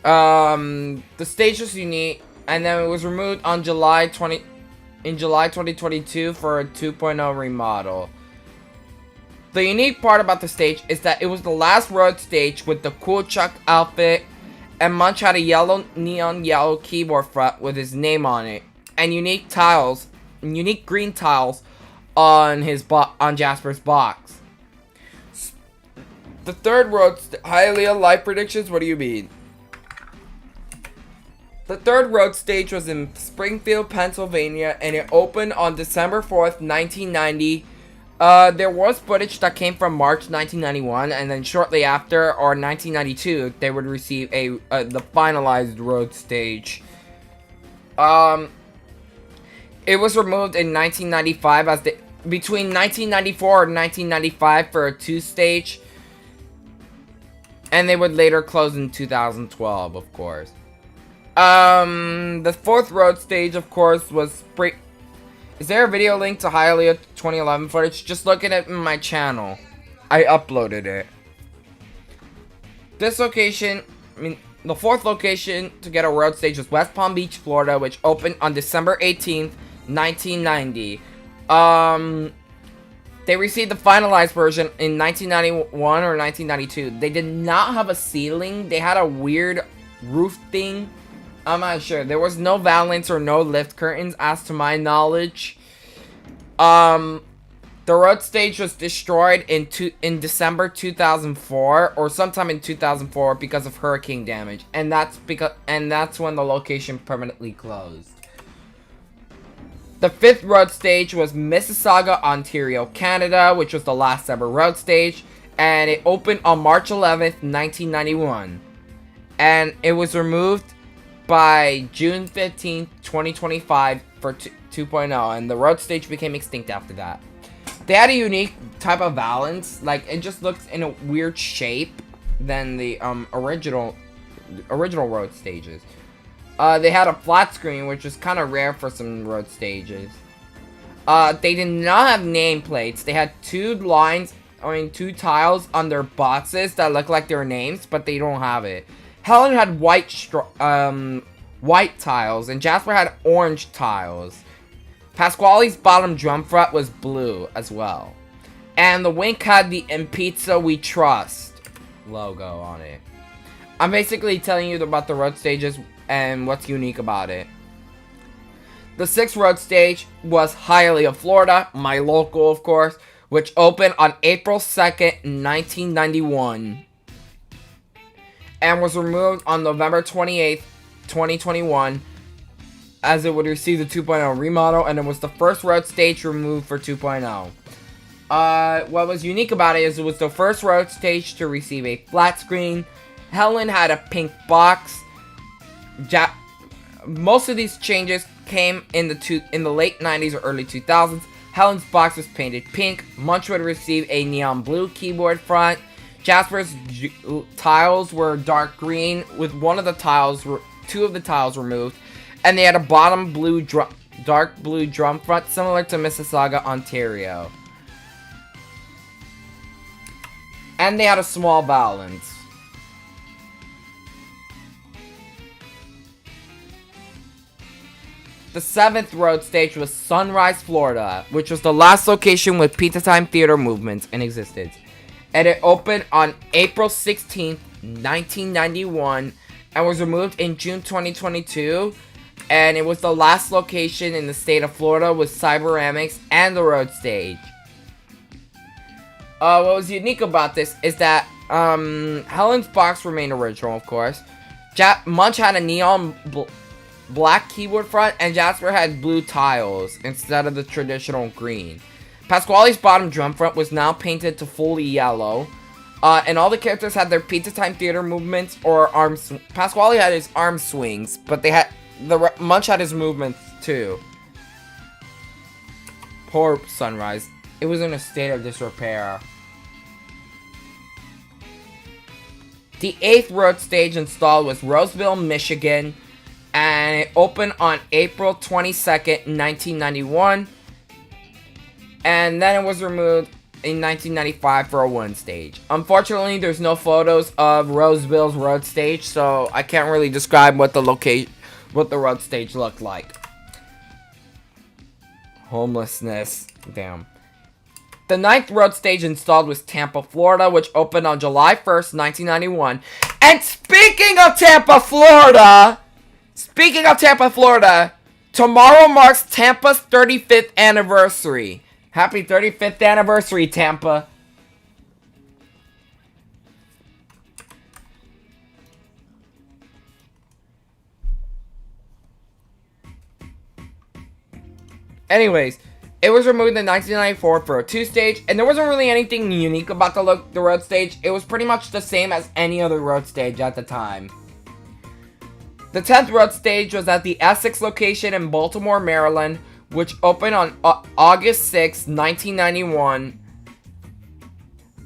The stage was unique, and then it was removed on July 2022 for a 2.0 remodel. The unique part about the stage is that it was the last road stage with the cool Chuck outfit, and Munch had a neon yellow keyboard front with his name on it, and unique green tiles on Jasper's box. The third road Hialeah live predictions. What do you mean? The third road stage was in Springfield, Pennsylvania, and it opened on December 4th, 1990. There was footage that came from March 1991, and then shortly after, or 1992, they would receive the finalized road stage. It was removed in 1995 between 1994 and 1995 for a two-stage, and they would later close in 2012, of course. The fourth road stage, of course, was Is there a video link to Hialeah 2011 footage? Just look at it in my channel. I uploaded it. The fourth location to get a road stage was West Palm Beach, Florida, which opened on December 18th, 1990. They received the finalized version in 1991 or 1992. They did not have a ceiling. They had a weird roof thing. I'm not sure. There was no valance or no lift curtains, as to my knowledge. The road stage was destroyed in December 2004 or sometime in 2004 because of hurricane damage, and that's when the location permanently closed. The fifth road stage was Mississauga, Ontario, Canada, which was the last ever road stage, and it opened on March 11th, 1991, and it was removed by June 15th, 2025 for 2.0, and the road stage became extinct after that. They had a unique type of valance, like it just looks in a weird shape than the original road stages. They had a flat screen, which is kind of rare for some road stages. They did not have nameplates. They had two tiles on their boxes that look like their names, but they don't have it. Helen had white tiles, and Jasper had orange tiles. Pasquale's bottom drum fret was blue as well. And the Wink had the "In Pizza We Trust" logo on it. I'm basically telling you about the road stages and what's unique about it. The sixth road stage was Hialeah, Florida, my local, of course, which opened on April 2nd, 1991. And was removed on November 28th, 2021, as it would receive the 2.0 remodel, and it was the first road stage removed for 2.0. What was unique about it is it was the first road stage to receive a flat screen. Helen had a pink box. Most of these changes came in the late 90s or early 2000s. Helen's box was painted pink. Munch would receive a neon blue keyboard front. Jasper's tiles were dark green, with two of the tiles removed, and they had a bottom dark blue drum front, similar to Mississauga, Ontario. And they had a small valance. The 7th road stage was Sunrise, Florida, which was the last location with Pizza Time Theater movements in existence. And it opened on April 16th, 1991, and was removed in June 2022. And it was the last location in the state of Florida with Cyberamics and the road stage. What was unique about this is that Helen's box remained original, of course. Munch had a neon black keyboard front, and Jasper had blue tiles instead of the traditional green. Pasquale's bottom drum front was now painted to fully yellow. And all the characters had their Pizza Time Theater movements or arms. Pasquale had his arm swings, but Munch had his movements too. Poor Sunrise. It was in a state of disrepair. The 8th road stage installed was Roseville, Michigan, and it opened on April 22nd, 1991. And then it was removed in 1995 for a 1 stage. Unfortunately, there's no photos of Roseville's road stage, so I can't really describe what the road stage looked like. Homelessness. Damn. The 9th road stage installed was Tampa, Florida, which opened on July 1st, 1991. And speaking of Tampa, Florida, tomorrow marks Tampa's 35th anniversary. Happy 35th anniversary, Tampa. Anyways, it was removed in 1994 for a 2 stage, and there wasn't really anything unique about the road stage. It was pretty much the same as any other road stage at the time. The 10th road stage was at the Essex location in Baltimore, Maryland, which opened on August 6, 1991.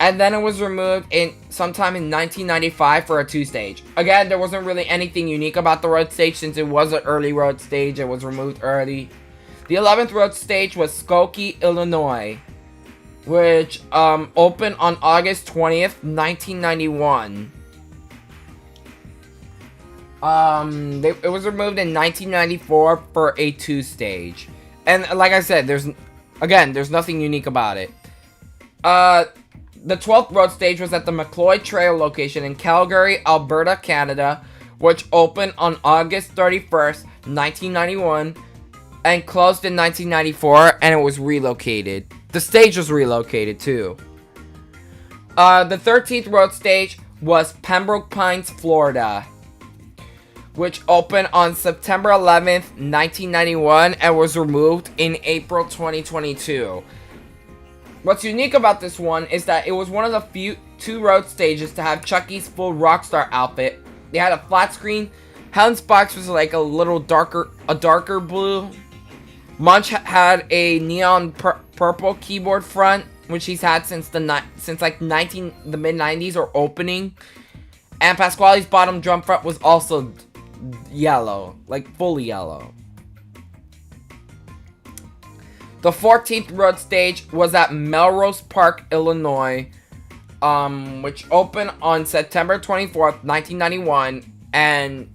And then it was removed sometime in 1995 for a 2 stage. Again, there wasn't really anything unique about the road stage since it was an early road stage. It was removed early. The 11th road stage was Skokie, Illinois, which opened on August 20th, 1991. It was removed in 1994 for a 2 stage. And like I said, there's nothing unique about it. The 12th road stage was at the McCloy Trail location in Calgary, Alberta, Canada, which opened on August 31st, 1991, and closed in 1994, and it was relocated. The stage was relocated, too. The 13th road stage was Pembroke Pines, Florida, which opened on September 11th, 1991, and was removed in April 2022. What's unique about this one is that it was one of the few 2 road stages to have Chucky's full Rockstar outfit. They had a flat screen. Helen's box was like a darker blue. Munch had a neon purple keyboard front, which he's had since the mid-90s or opening. And Pasquale's bottom drum front was also yellow, like fully yellow. The 14th road stage was at Melrose Park, Illinois, which opened on September 24th, 1991, and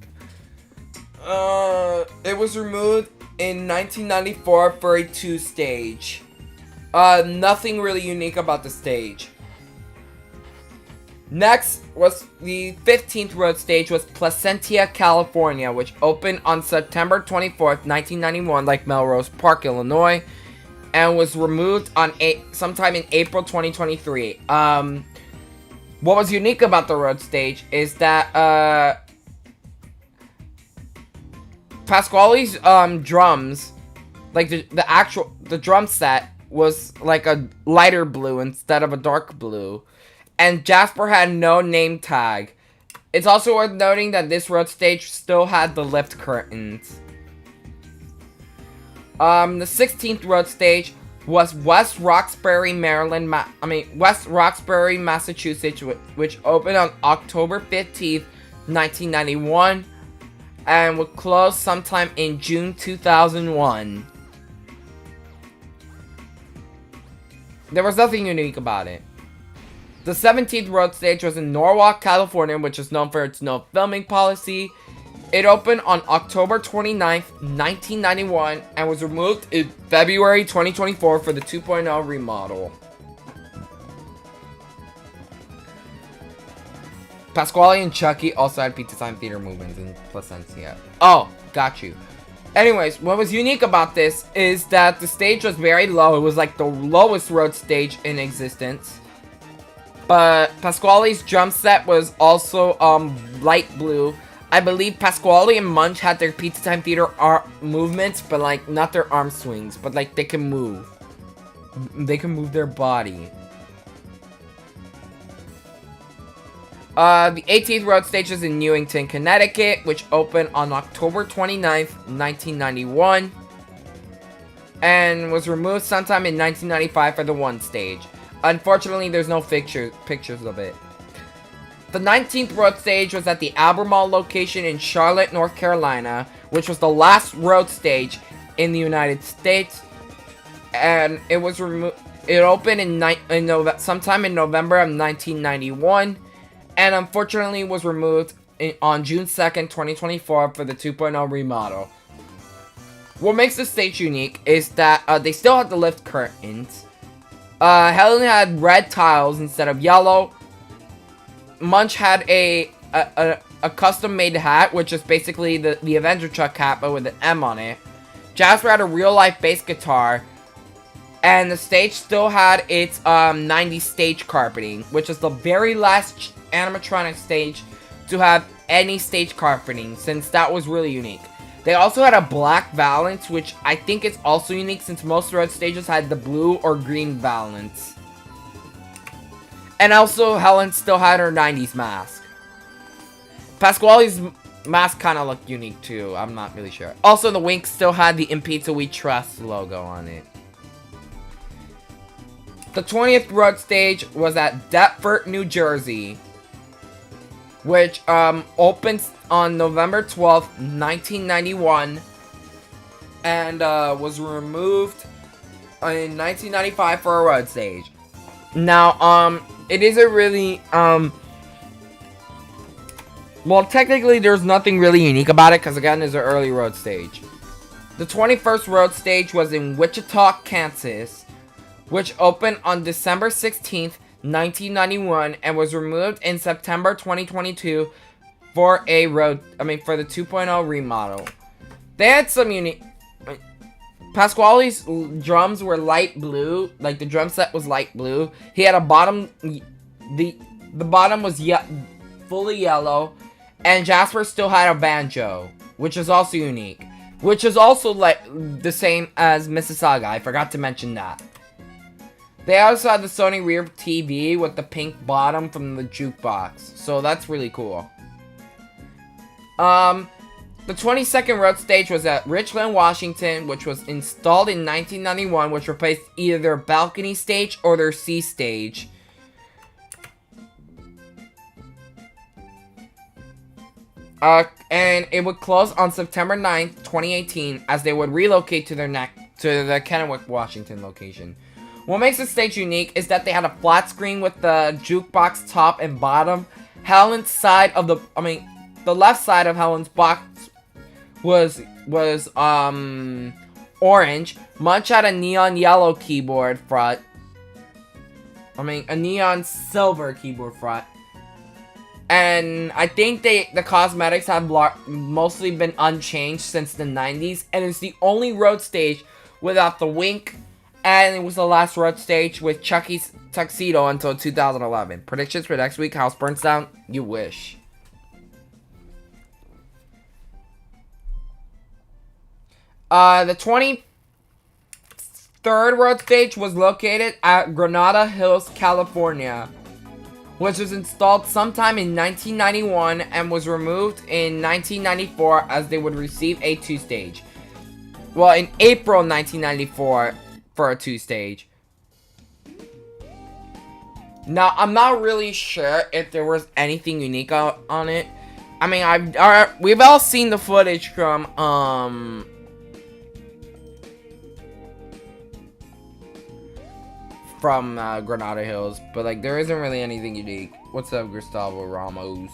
it was removed in 1994 for a 2 stage. Nothing really unique about the stage. Next was the 15th road stage was Placentia, California, which opened on September 24th, 1991, like Melrose Park, Illinois, and was removed on sometime in April 2023. What was unique about the road stage is that Pasquale's drums, like the drum set was like a lighter blue instead of a dark blue, and Jasper had no name tag. It's also worth noting that this road stage still had the lift curtains. The 16th road stage was West Roxbury, Massachusetts, which opened on October 15th, 1991, and would close sometime in June 2001. There was nothing unique about it. The 17th road stage was in Norwalk, California, which is known for its no filming policy. It opened on October 29th, 1991, and was removed in February 2024 for the 2.0 remodel. Pasquale and Chucky also had Pizza Time Theater movements in Placencia. Oh, got you. Anyways, what was unique about this is that the stage was very low. It was like the lowest road stage in existence. But Pasquale's drum set was also light blue. I believe Pasquale and Munch had their Pizza Time Theater movements, but like not their arm swings, but like they can move. They can move their body. The 18th road stage is in Newington, Connecticut, which opened on October 29th, 1991. And was removed sometime in 1995 for the 1 stage. Unfortunately, there's no pictures of it. The 19th road stage was at the Albemarle location in Charlotte, North Carolina, which was the last road stage in the United States. And it was removed. It opened sometime in November of 1991. And unfortunately was removed on June 2nd, 2024 for the 2.0 remodel. What makes this stage unique is that they still had the lift curtains. Helen had red tiles instead of yellow. Munch had a custom-made hat, which is basically the Avenger Truck hat, but with an M on it. Jasper had a real-life bass guitar. And the stage still had its 90s stage carpeting, which is the very last animatronic stage to have any stage carpeting, since that was really unique. They also had a black valance, which I think is also unique since most road stages had the blue or green valance. And also, Helen still had her 90s mask. Pasquale's mask kind of looked unique too, I'm not really sure. Also, the Wink still had the In Pizza We Trust logo on it. The 20th road stage was at Deptford, New Jersey, which opens on November 12th, 1991, and was removed in 1995 for a road stage. Now, it isn't really, well, technically there's nothing really unique about it, because again, it's an early road stage. The 21st road stage was in Wichita, Kansas, which opened on December 16th, 1991, and was removed in September 2022 for the 2.0 remodel. They had some unique. Pasquale's drums were light blue, like the drum set was light blue. He had a bottom, the bottom was fully yellow, and Jasper still had a banjo, which is also unique, which is also like the same as Mississauga. I forgot to mention that. They also had the Sony rear TV with the pink bottom from the jukebox. So that's really cool. The 22nd road stage was at Richland, Washington, which was installed in 1991, which replaced either their balcony stage or their C stage. And it would close on September 9th, 2018, as they would relocate to their Kennewick, Washington location. What makes this stage unique is that they had a flat screen with the jukebox top and bottom. Helen's side of the left side of Helen's box was orange. Munch had a neon yellow keyboard front. A neon silver keyboard front. And I think the cosmetics have mostly been unchanged since the 90s, and it's the only road stage without the Wink. And it was the last road stage with Chucky's tuxedo until 2011. Predictions for next week: House burns down. You wish. The 23rd road stage was located at Granada Hills, California, which was installed sometime in 1991 and was removed in 1994 as they would receive a 2 stage. Well, in April 1994. For a 2 stage. Now, I'm not really sure if there was anything unique on it. We've all seen the footage from Granada Hills, but like there isn't really anything unique. What's up, Gustavo Ramos?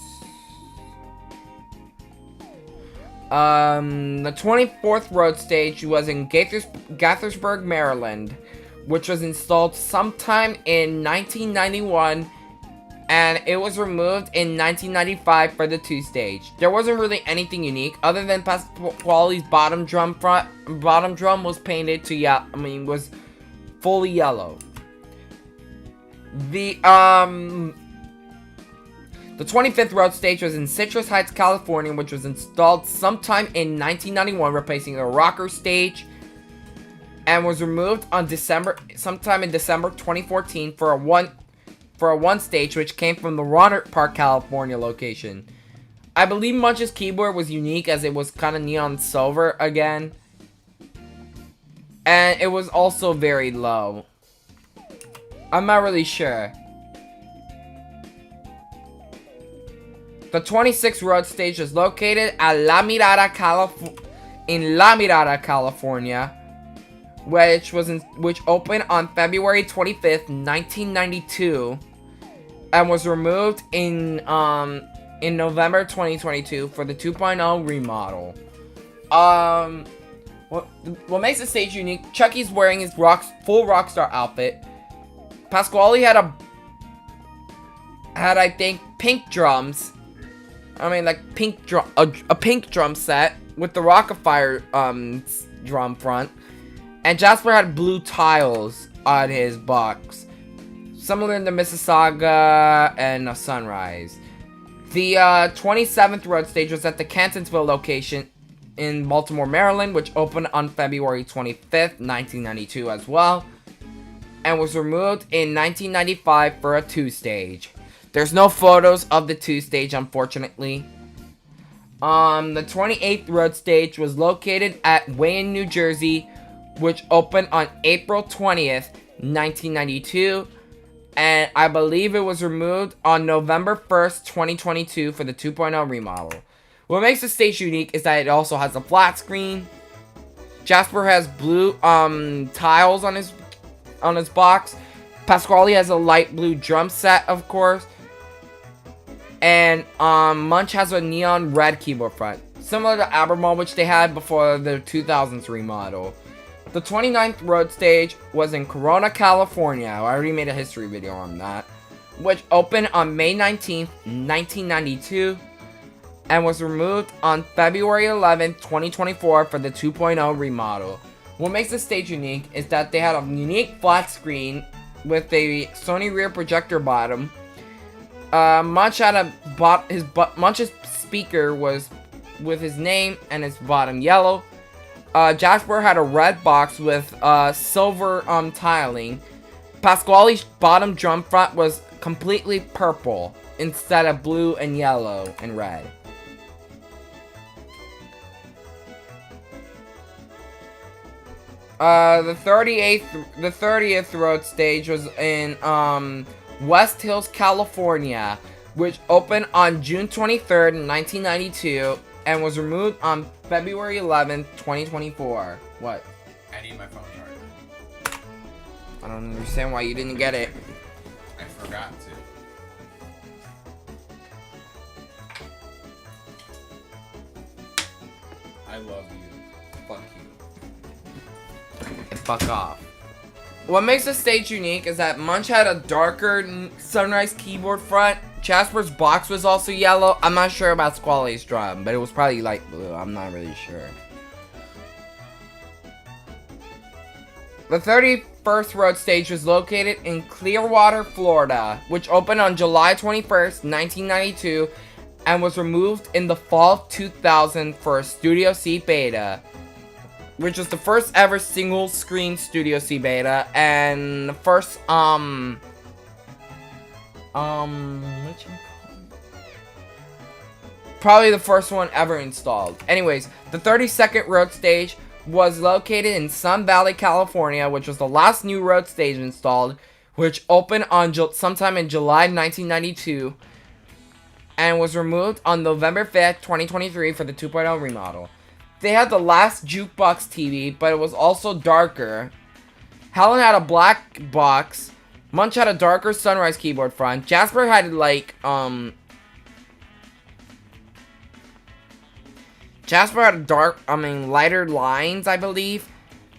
The 24th road stage was in Gaithersburg, Maryland, which was installed sometime in 1991, and it was removed in 1995 for the 2 stage. There wasn't really anything unique other than Pasquale's bottom drum was painted to was fully yellow. The 25th road stage was in Citrus Heights, California, which was installed sometime in 1991, replacing the rocker stage, and was removed on sometime in December 2014 for a one stage, which came from the Rohnert Park, California location. I believe Munch's keyboard was unique as it was kind of neon silver again, and it was also very low. I'm not really sure. The 26th road stage is located at La Mirada, California, which opened on February 25th, 1992, and was removed in November 2022 for the 2.0 remodel. What makes the stage unique? Chucky's wearing his full Rockstar outfit. Pasquale had I think pink drums. I mean, like a pink drum set with the Rockafire drum front, and Jasper had blue tiles on his box, similar to Mississauga and Sunrise. The 27th road stage was at the Cantonsville location in Baltimore, Maryland, which opened on February 25th, 1992 as well, and was removed in 1995 for a 2 stage. There's no photos of the 2 stage, unfortunately. The 28th road stage was located at Wayne, New Jersey, which opened on April 20th, 1992. And I believe it was removed on November 1st, 2022 for the 2.0 remodel. What makes the stage unique is that it also has a flat screen. Jasper has blue tiles on his box. Pasquale has a light blue drum set, of course. And Munch has a neon red keyboard front, similar to Albemarle, which they had before the 2000s remodel. The 29th road stage was in Corona, California. I already made a history video on that, which opened on May 19th, 1992, and was removed on February 11th, 2024 for the 2.0 remodel. What makes the stage unique is that they had a unique flat screen with a Sony rear projector bottom. Munch had Munch's speaker was with his name and his bottom yellow. Jasper had a red box with silver tiling. Pasquale's bottom drum front was completely purple instead of blue and yellow and red. The 30th road stage was in West Hills, California, which opened on June 23rd, 1992, and was removed on February 11th, 2024. What? I need my phone charger. I don't understand why you didn't get it. I forgot to. I love you. Fuck you. And fuck off. What makes the stage unique is that Munch had a darker Sunrise keyboard front. Jasper's box was also yellow. I'm not sure about Squale's drum, but it was probably light blue. I'm not really sure. The 31st road stage was located in Clearwater, Florida, which opened on July 21st, 1992, and was removed in the fall of 2000 for a Studio C beta, which was the first ever single screen Studio C beta, and the first, probably the first one ever installed. Anyways, the 32nd road stage was located in Sun Valley, California, which was the last new road stage installed, which opened on sometime in July 1992, and was removed on November 5th, 2023 for the 2.0 remodel. They had the last jukebox TV, but it was also darker. Helen had a black box. Munch had a darker Sunrise keyboard front. Jasper had like Jasper had lighter lines, I believe.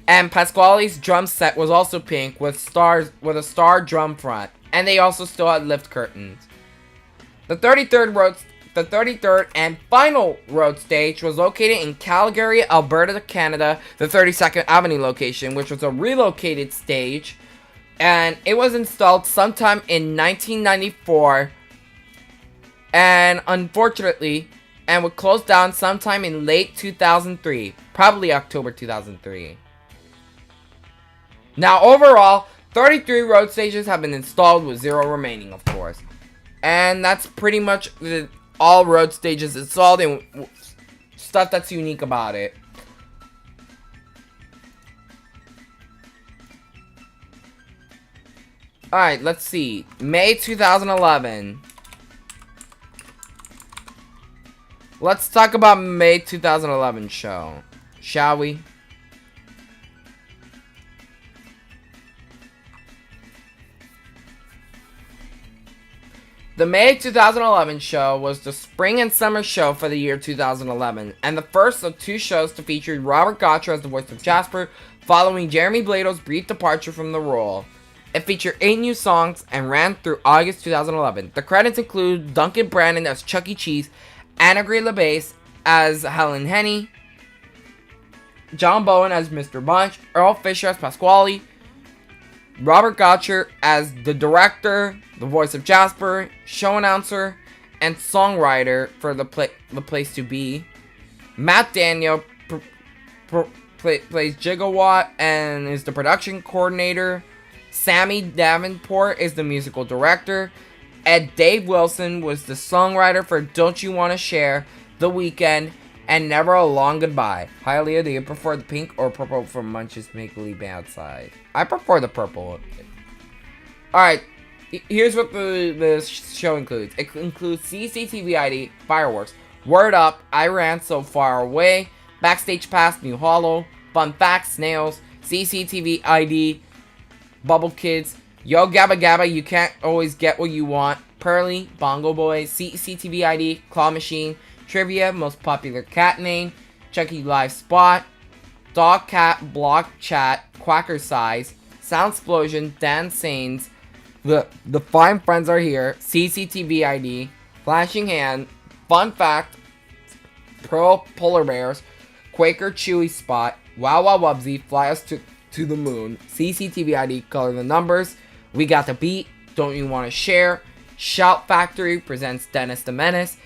And Pasquale's drum set was also pink with a star drum front. And they also still had lift curtains. The 33rd and final road stage was located in Calgary, Alberta, Canada, the 32nd Avenue location, which was a relocated stage. And it was installed sometime in 1994. And unfortunately, and would close down sometime in late 2003, probably October 2003. Now, overall, 33 road stages have been installed with 0 remaining, of course. And that's pretty much all road stages installed and stuff that's unique about it. Alright, let's see. May 2011. Let's talk about May 2011 show, shall we? The May 2011 show was the spring and summer show for the year 2011, and the first of 2 shows to feature Robert Gotcher as the voice of Jasper, following Jeremy Blado's brief departure from the role. It featured 8 new songs and ran through August 2011. The credits include Duncan Brandon as Chuck E. Cheese, Anna Gray LeBase as Helen Henny, John Bowen as Mr. Bunch, Earl Fisher as Pasquale, Robert Gotcher as the director, the voice of Jasper, show announcer, and songwriter for the Place to Be. Matt Daniel plays Gigawatt and is the production coordinator. Sammy Davenport is the musical director. Dave Wilson was the songwriter for Don't You Wanna Share, The Weekend, and Never a Long Goodbye. Hi, Leah, do you prefer the pink or purple from Munch's Make-Believe Outside? I prefer the purple. Alright, here's what the show includes. It includes CCTV ID, fireworks, Word Up, I Ran So Far Away, Backstage Pass, New Hollow, Fun Facts, Snails, CCTV ID, Bubble Kids, Yo Gabba Gabba, You Can't Always Get What You Want, Pearly, Bongo Boy, CCTV ID, Claw Machine, Trivia, Most Popular Cat Name, Chucky Live Spot, Dog Cat, Block Chat, Quacker Size, Sound Explosion, Dan Sains, The Fine Friends Are Here, CCTV ID, Flashing Hand, Fun Fact, Pearl Polar Bears, Quaker Chewy Spot, Wow Wow Wubsy, Fly Us to the Moon, CCTV ID, Color the Numbers, We Got the Beat, Don't You Want to Share, Shout Factory presents Dennis the Menace,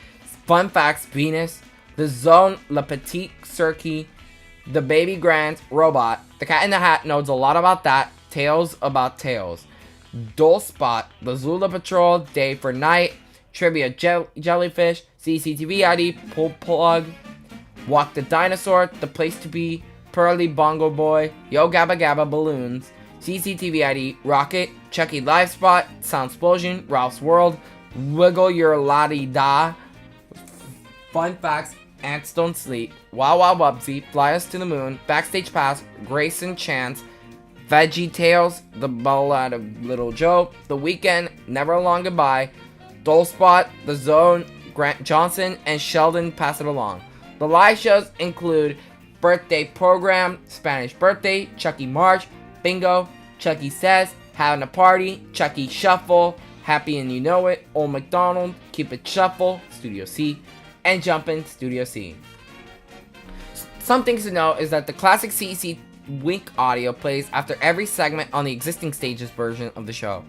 Fun Facts Venus, The Zone, Le Petit Circuit, The Baby Grand, Robot, The Cat in the Hat knows a lot about that, Tales about Tales, Dole Spot, The Zula Patrol, Day for Night, Trivia Jellyfish, CCTV ID, Pull Plug, Walk the Dinosaur, The Place to Be, Pearly Bongo Boy, Yo Gabba Gabba Balloons, CCTV ID, Rocket, Chucky Live Spot, Sound Explosion, Ralph's World, Wiggle Your La-Di-Da, Fun Facts, Ants Don't Sleep, Wow Wow Wubsy, Fly Us to the Moon, Backstage Pass, Grace and Chance, Veggie Tales, The Ballad of Little Joe, The Weekend, Never a Long Goodbye, Dole Spot, The Zone, Grant Johnson, and Sheldon Pass It Along. The live shows include Birthday Program, Spanish Birthday, Chucky March, Bingo, Chucky Says, Having a Party, Chucky Shuffle, Happy and You Know It, Old McDonald, Keep It Shuffle, Studio C, and Jumpin', Studio C. Some things to know is that the classic CEC Wink audio plays after every segment on the existing stages version of the show.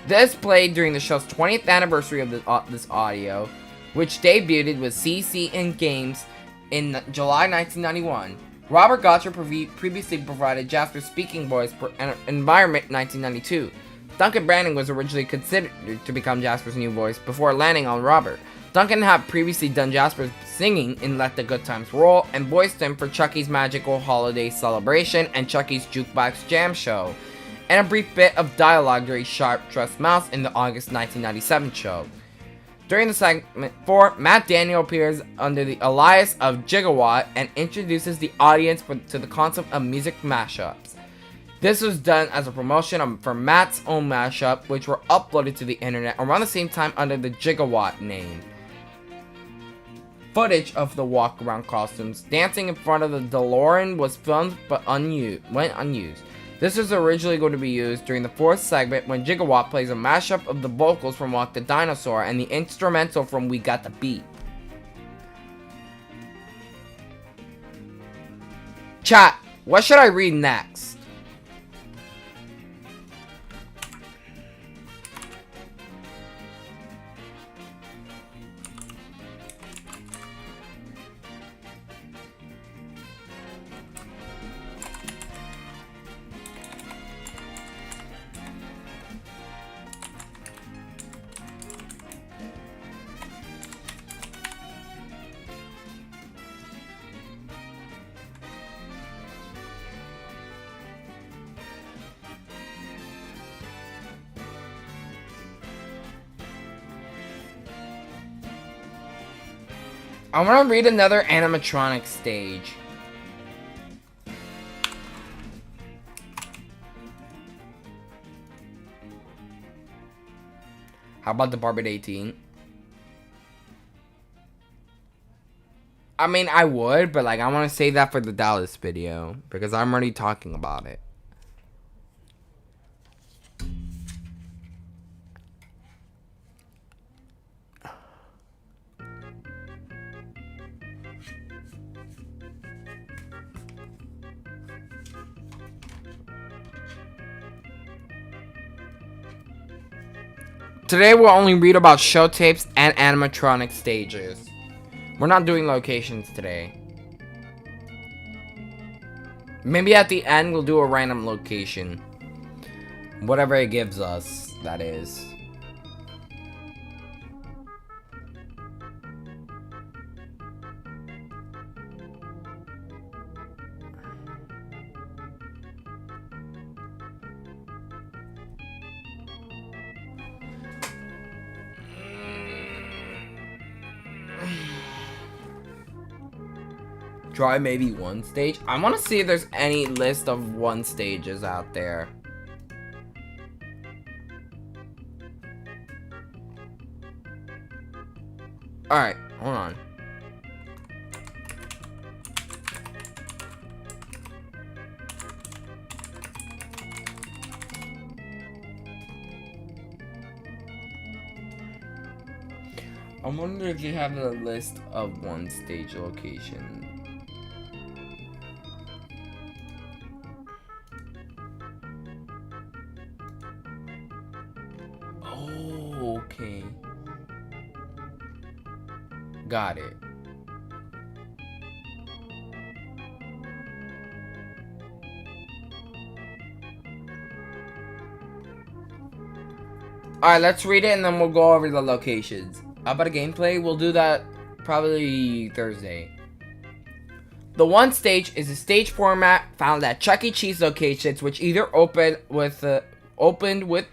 This played during the show's 20th anniversary of this audio, which debuted with CEC in Games in July 1991. Robert Gotcher previously provided Jasper's speaking voice for Environment 1992. Duncan Brandon was originally considered to become Jasper's new voice before landing on Robert. Duncan had previously done Jasper's singing in Let the Good Times Roll and voiced him for Chucky's Magical Holiday Celebration and Chucky's Jukebox Jam Show, and a brief bit of dialogue during Sharp Dressed Mouse in the August 1997 show. During the segment 4, Matt Daniel appears under the alias of Gigawatt and introduces the audience to the concept of music mashups. This was done as a promotion for Matt's own mashup, which were uploaded to the internet around the same time under the Gigawatt name. footage of the walk-around costumes. Dancing in front of the DeLorean was filmed but went unused. This was originally going to be used during the 4th segment when Gigawatt plays a mashup of the vocals from Walk the Dinosaur and the instrumental from We Got the Beat. Chat, what should I read next? I want to read another animatronic stage. How about the Barbie 18? I mean, I would, but like I want to save that for the Dallas video because I'm already talking about it. Today we'll only read about show tapes and animatronic stages. We're not doing locations today. Maybe at the end we'll do a random location. Whatever it gives us, that is. Try maybe one stage. I want to see if there's any list of one stages out there. Alright, hold on. I wonder if you have a list of one stage location. Oh, okay. Got it. Alright, let's read it and then we'll go over the locations. How about a gameplay? We'll do that probably Thursday. The one stage is a stage format found at Chuck E. Cheese locations, which either opened with the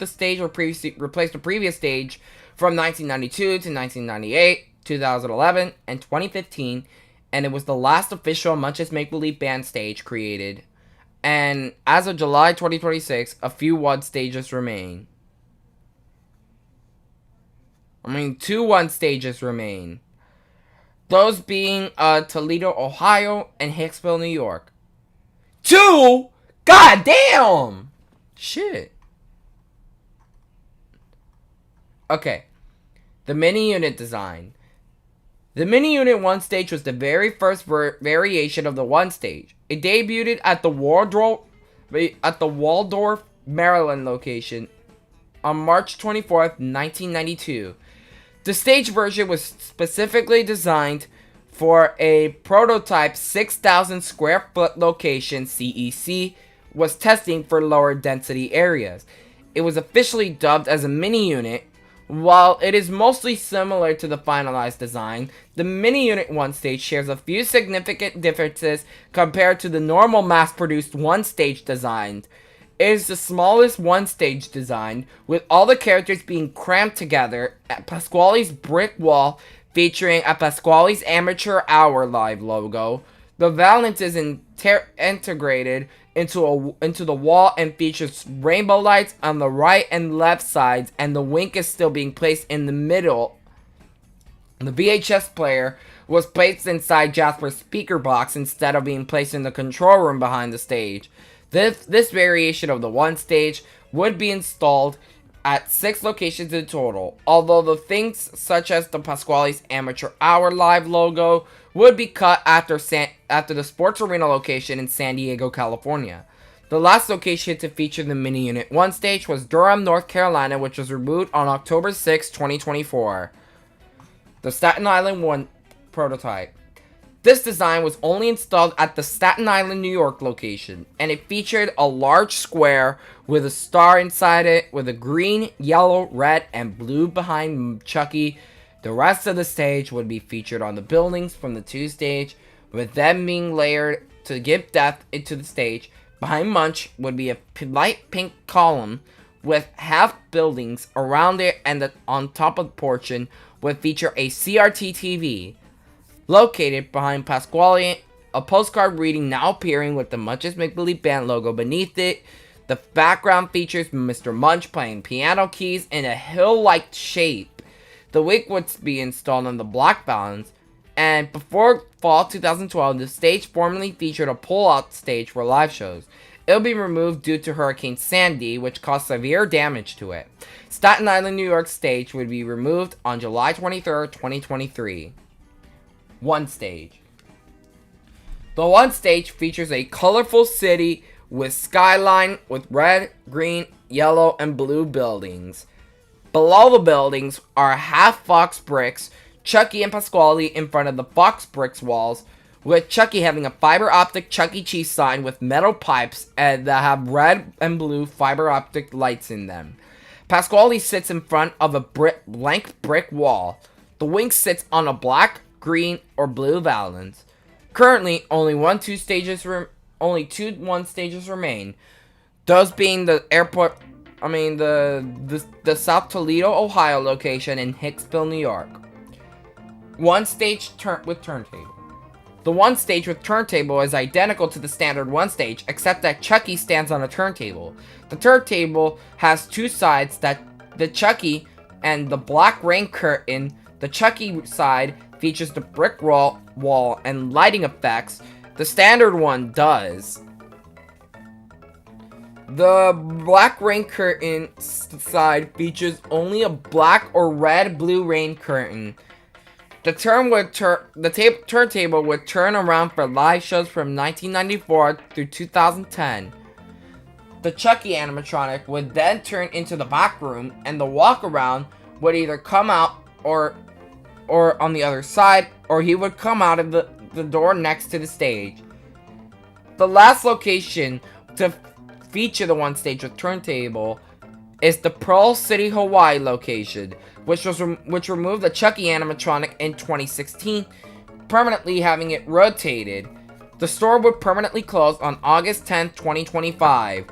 stage or replaced the previous stage from 1992 to 1998, 2011, and 2015, and it was the last official Munch's Make Believe Band stage created. And as of July 2026, a few one stages remain. Two one stages remain. Those being Toledo, Ohio, and Hicksville, New York. 2? God damn! Shit. Okay. The mini unit design. The mini unit one stage was the very first variation of the one stage. It debuted at the Waldorf, Maryland location on March 24th, 1992. The stage version was specifically designed for a prototype 6,000 square foot location CEC was testing for lower density areas. It was officially dubbed as a mini unit. While it is mostly similar to the finalized design, the mini unit one stage shares a few significant differences compared to the normal mass-produced one stage design. It is the smallest one stage design, with all the characters being crammed together at Pasquale's brick wall featuring a Pasquale's Amateur Hour Live logo. The valance is integrated into the wall and features rainbow lights on the right and left sides, and the wink is still being placed in the middle. The VHS player was placed inside Jasper's speaker box instead of being placed in the control room behind the stage. This variation of the one stage would be installed at 6 locations in total, although the things such as the Pasquale's Amateur Hour Live logo would be cut after the Sports Arena location in San Diego, California. The last location to feature the Mini Unit 1 stage was Durham, North Carolina, which was removed on October 6, 2024. The Staten Island 1 prototype. This design was only installed at the Staten Island, New York location, and it featured a large square with a star inside it with a green, yellow, red, and blue behind Chucky. The rest of the stage would be featured on the buildings from the 2 stage, with them being layered to give depth into the stage. Behind Munch would be a light pink column with half buildings around it, and on top of the portion would feature a CRT TV. Located behind Pasquale, a postcard reading now appearing with the Munch's Make-Believe Band logo beneath it. The background features Mr. Munch playing piano keys in a hill-like shape. The wig would be installed on the black balance, and before fall 2012, the stage formerly featured a pull-out stage for live shows. It will be removed due to Hurricane Sandy, which caused severe damage to it. Staten Island, New York stage would be removed on July 23, 2023. 1 stage. The 1 stage features a colorful city with skyline with red, green, yellow, and blue buildings. Below the buildings are half Fox bricks, Chucky and Pasquale in front of the Fox bricks walls, with Chucky having a fiber optic Chuck E. Cheese sign with metal pipes and that have red and blue fiber optic lights in them. Pasquale sits in front of a blank brick wall. The wing sits on a black, green, or blue valance. Currently, only two 1 stages remain. Those being the the South Toledo, Ohio location and Hicksville, New York. 1 stage with turntable. The 1 stage with turntable is identical to the standard 1 stage, except that Chucky stands on a turntable. The turntable has 2 sides, that the Chucky and the black rain curtain. The Chucky side features the brick wall and lighting effects. The standard one does. The black rain curtain side features only a black or red blue rain curtain. The turntable would turn around for live shows from 1994 through 2010. The Chucky animatronic would then turn into the back room, and the walk around would either come out or on the other side, or he would come out of the door next to the stage. The last location to feature the 1 stage with turntable is the Pearl City, Hawaii location, which removed the Chucky animatronic in 2016, permanently having it rotated. The store would permanently close on August 10, 2025.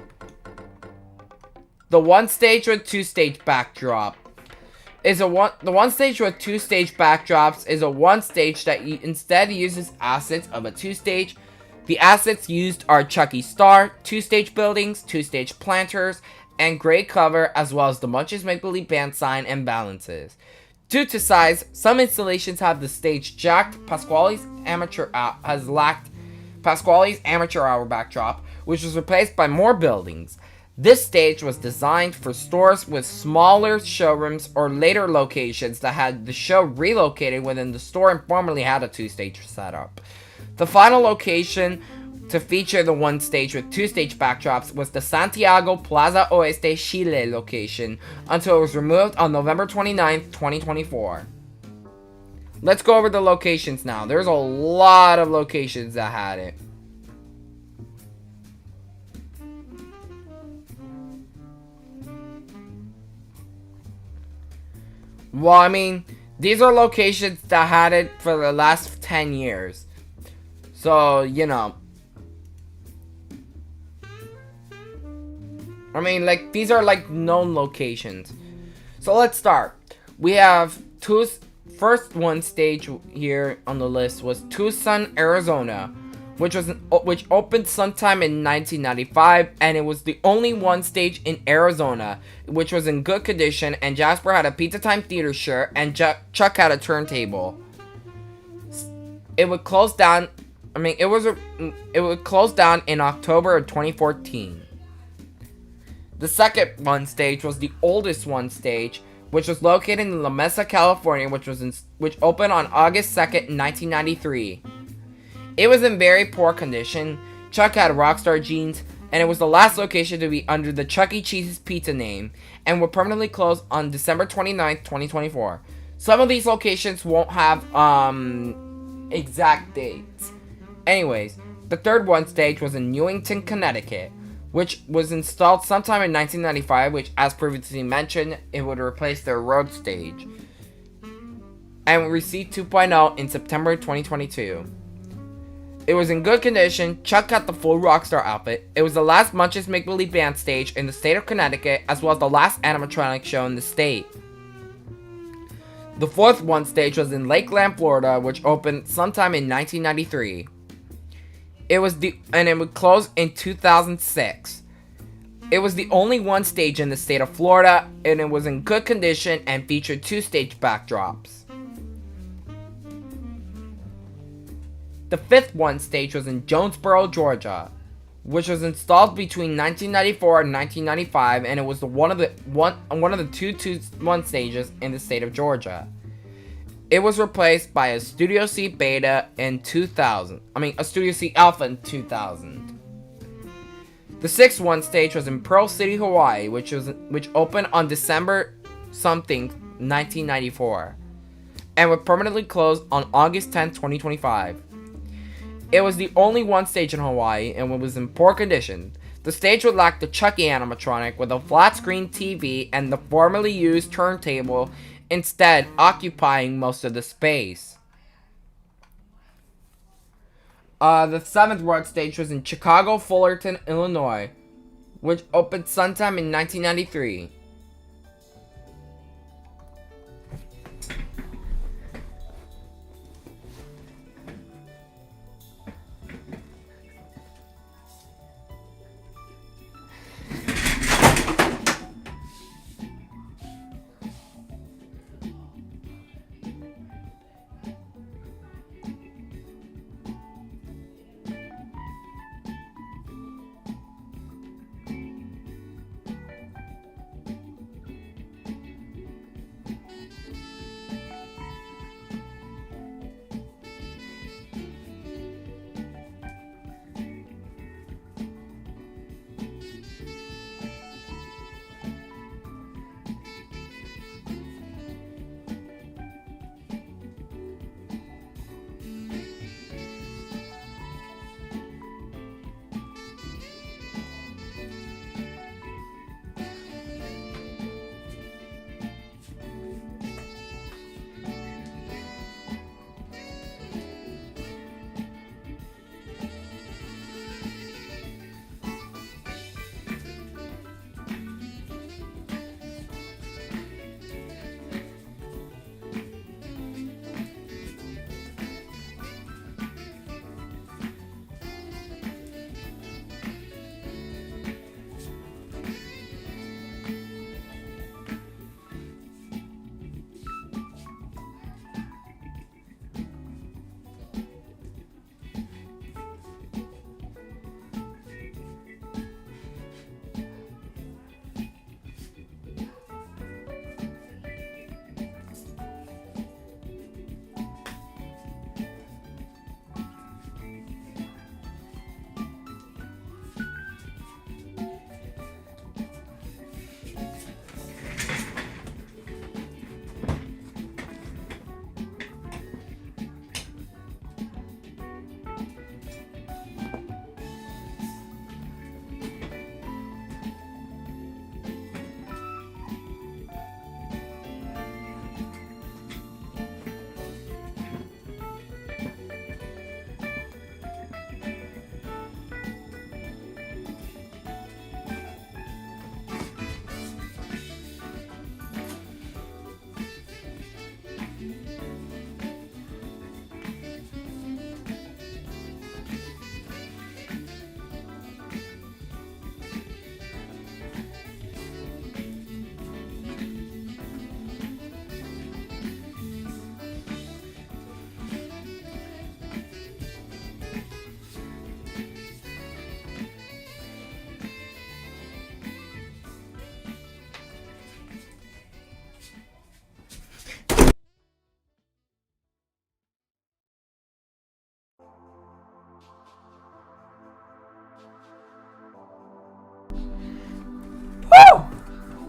The 1 stage with 2 stage backdrop. The 1 stage with 2 stage backdrops is a 1 stage that instead uses assets of a 2 stage. The assets used are Chucky Star, 2 stage buildings, 2 stage planters, and gray cover, as well as the Munch's Make-Believe Band sign and balances. Due to size, some installations have the stage jacked. Pasquale's Amateur Hour backdrop, which was replaced by more buildings. This stage was designed for stores with smaller showrooms or later locations that had the show relocated within the store and formerly had a 2 stage setup. The final location to feature the 1 stage with 2 stage backdrops was the Santiago Plaza Oeste, Chile location until it was removed on November 29th, 2024. Let's go over the locations now. There's a lot of locations that had it. Well, I mean, these are locations that had it for the last 10 years. So, you know. I mean, like, these are, like, known locations. So, let's start. We have first 1 stage here on the list was Tucson, Arizona, which opened sometime in 1995, and it was the only 1 stage in Arizona, which was in good condition, and Jasper had a Pizza Time Theater shirt, and Chuck had a turntable. it would close down. It would close down in October of 2014. The second one stage was the oldest one stage, which was located in La Mesa, California, which opened on August 2nd, 1993. It was in very poor condition. Chuck had rockstar jeans, and it was the last location to be under the Chuck E. Cheese's pizza name, and would permanently close on December 29th, 2024. Some of these locations won't have exact dates. Anyways, the third one stage was in Newington, Connecticut, which was installed sometime in 1995, which, as previously mentioned, it would replace their road stage, and received 2.0 in September 2022. It was in good condition. Chuck got the full Rockstar outfit. It was the last Munch's Make-Believe Band stage in the state of Connecticut, as well as the last animatronic show in the state. The fourth one stage was in Lakeland, Florida, which opened sometime in 1993. It would close in 2006. It was the only one stage in the state of Florida, and it was in good condition and featured 2 stage backdrops. The fifth one stage was in Jonesboro, Georgia, which was installed between 1994 and 1995, and it was one of the two one stages in the state of Georgia. It was replaced by a Studio C Beta in 2000. A Studio C Alpha in 2000. The sixth one stage was in Pearl City, Hawaii, which opened on December 1994, and would permanently close on August 10, 2025. It was the only one stage in Hawaii, and was in poor condition. The stage would lack the Chucky animatronic with a flat screen TV and the formerly used turntable, instead occupying most of the space. The seventh road stage was in Chicago, Fullerton, Illinois, which opened sometime in 1993.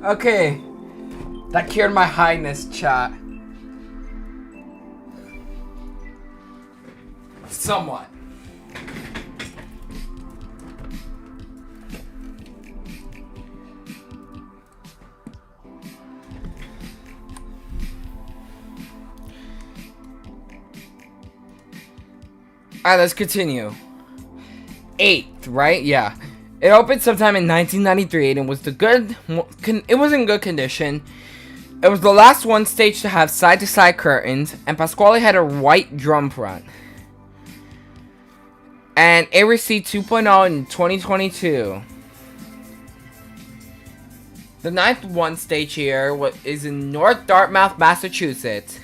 Okay. That cured my highness, chat. Somewhat. Alright, let's continue. 8th, right? Yeah. It opened sometime in 1993 and it was in good condition. It was the last one stage to have side-to-side curtains, and Pasquale had a white drum front. And it received 2.0 in 2022. The 9th one stage here is in North Dartmouth, Massachusetts,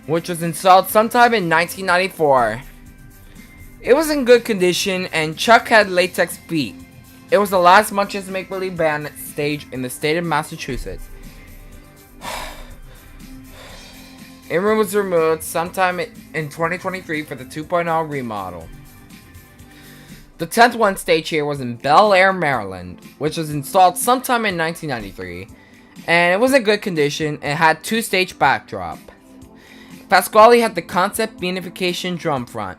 which was installed sometime in 1994. It was in good condition, and Chuck had latex feet. It was the last Munch's Make Believe Band stage in the state of Massachusetts. It was removed sometime in 2023 for the 2.0 remodel. The 10th one stage here was in Bel Air, Maryland, which was installed sometime in 1993, and it was in good condition and had 2-stage backdrop. Pasquale had the concept beanification drum front,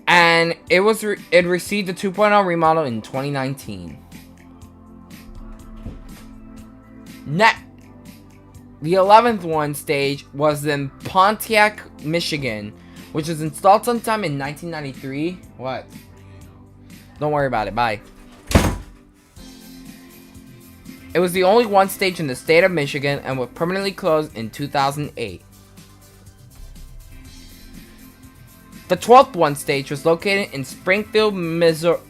and it received the 2.0 remodel in 2019. The 11th one stage was in Pontiac, Michigan, which was installed sometime in 1993. What? Don't worry about it. Bye. It was the only one stage in the state of Michigan and was permanently closed in 2008. The 12th one stage was located in Springfield, Missouri,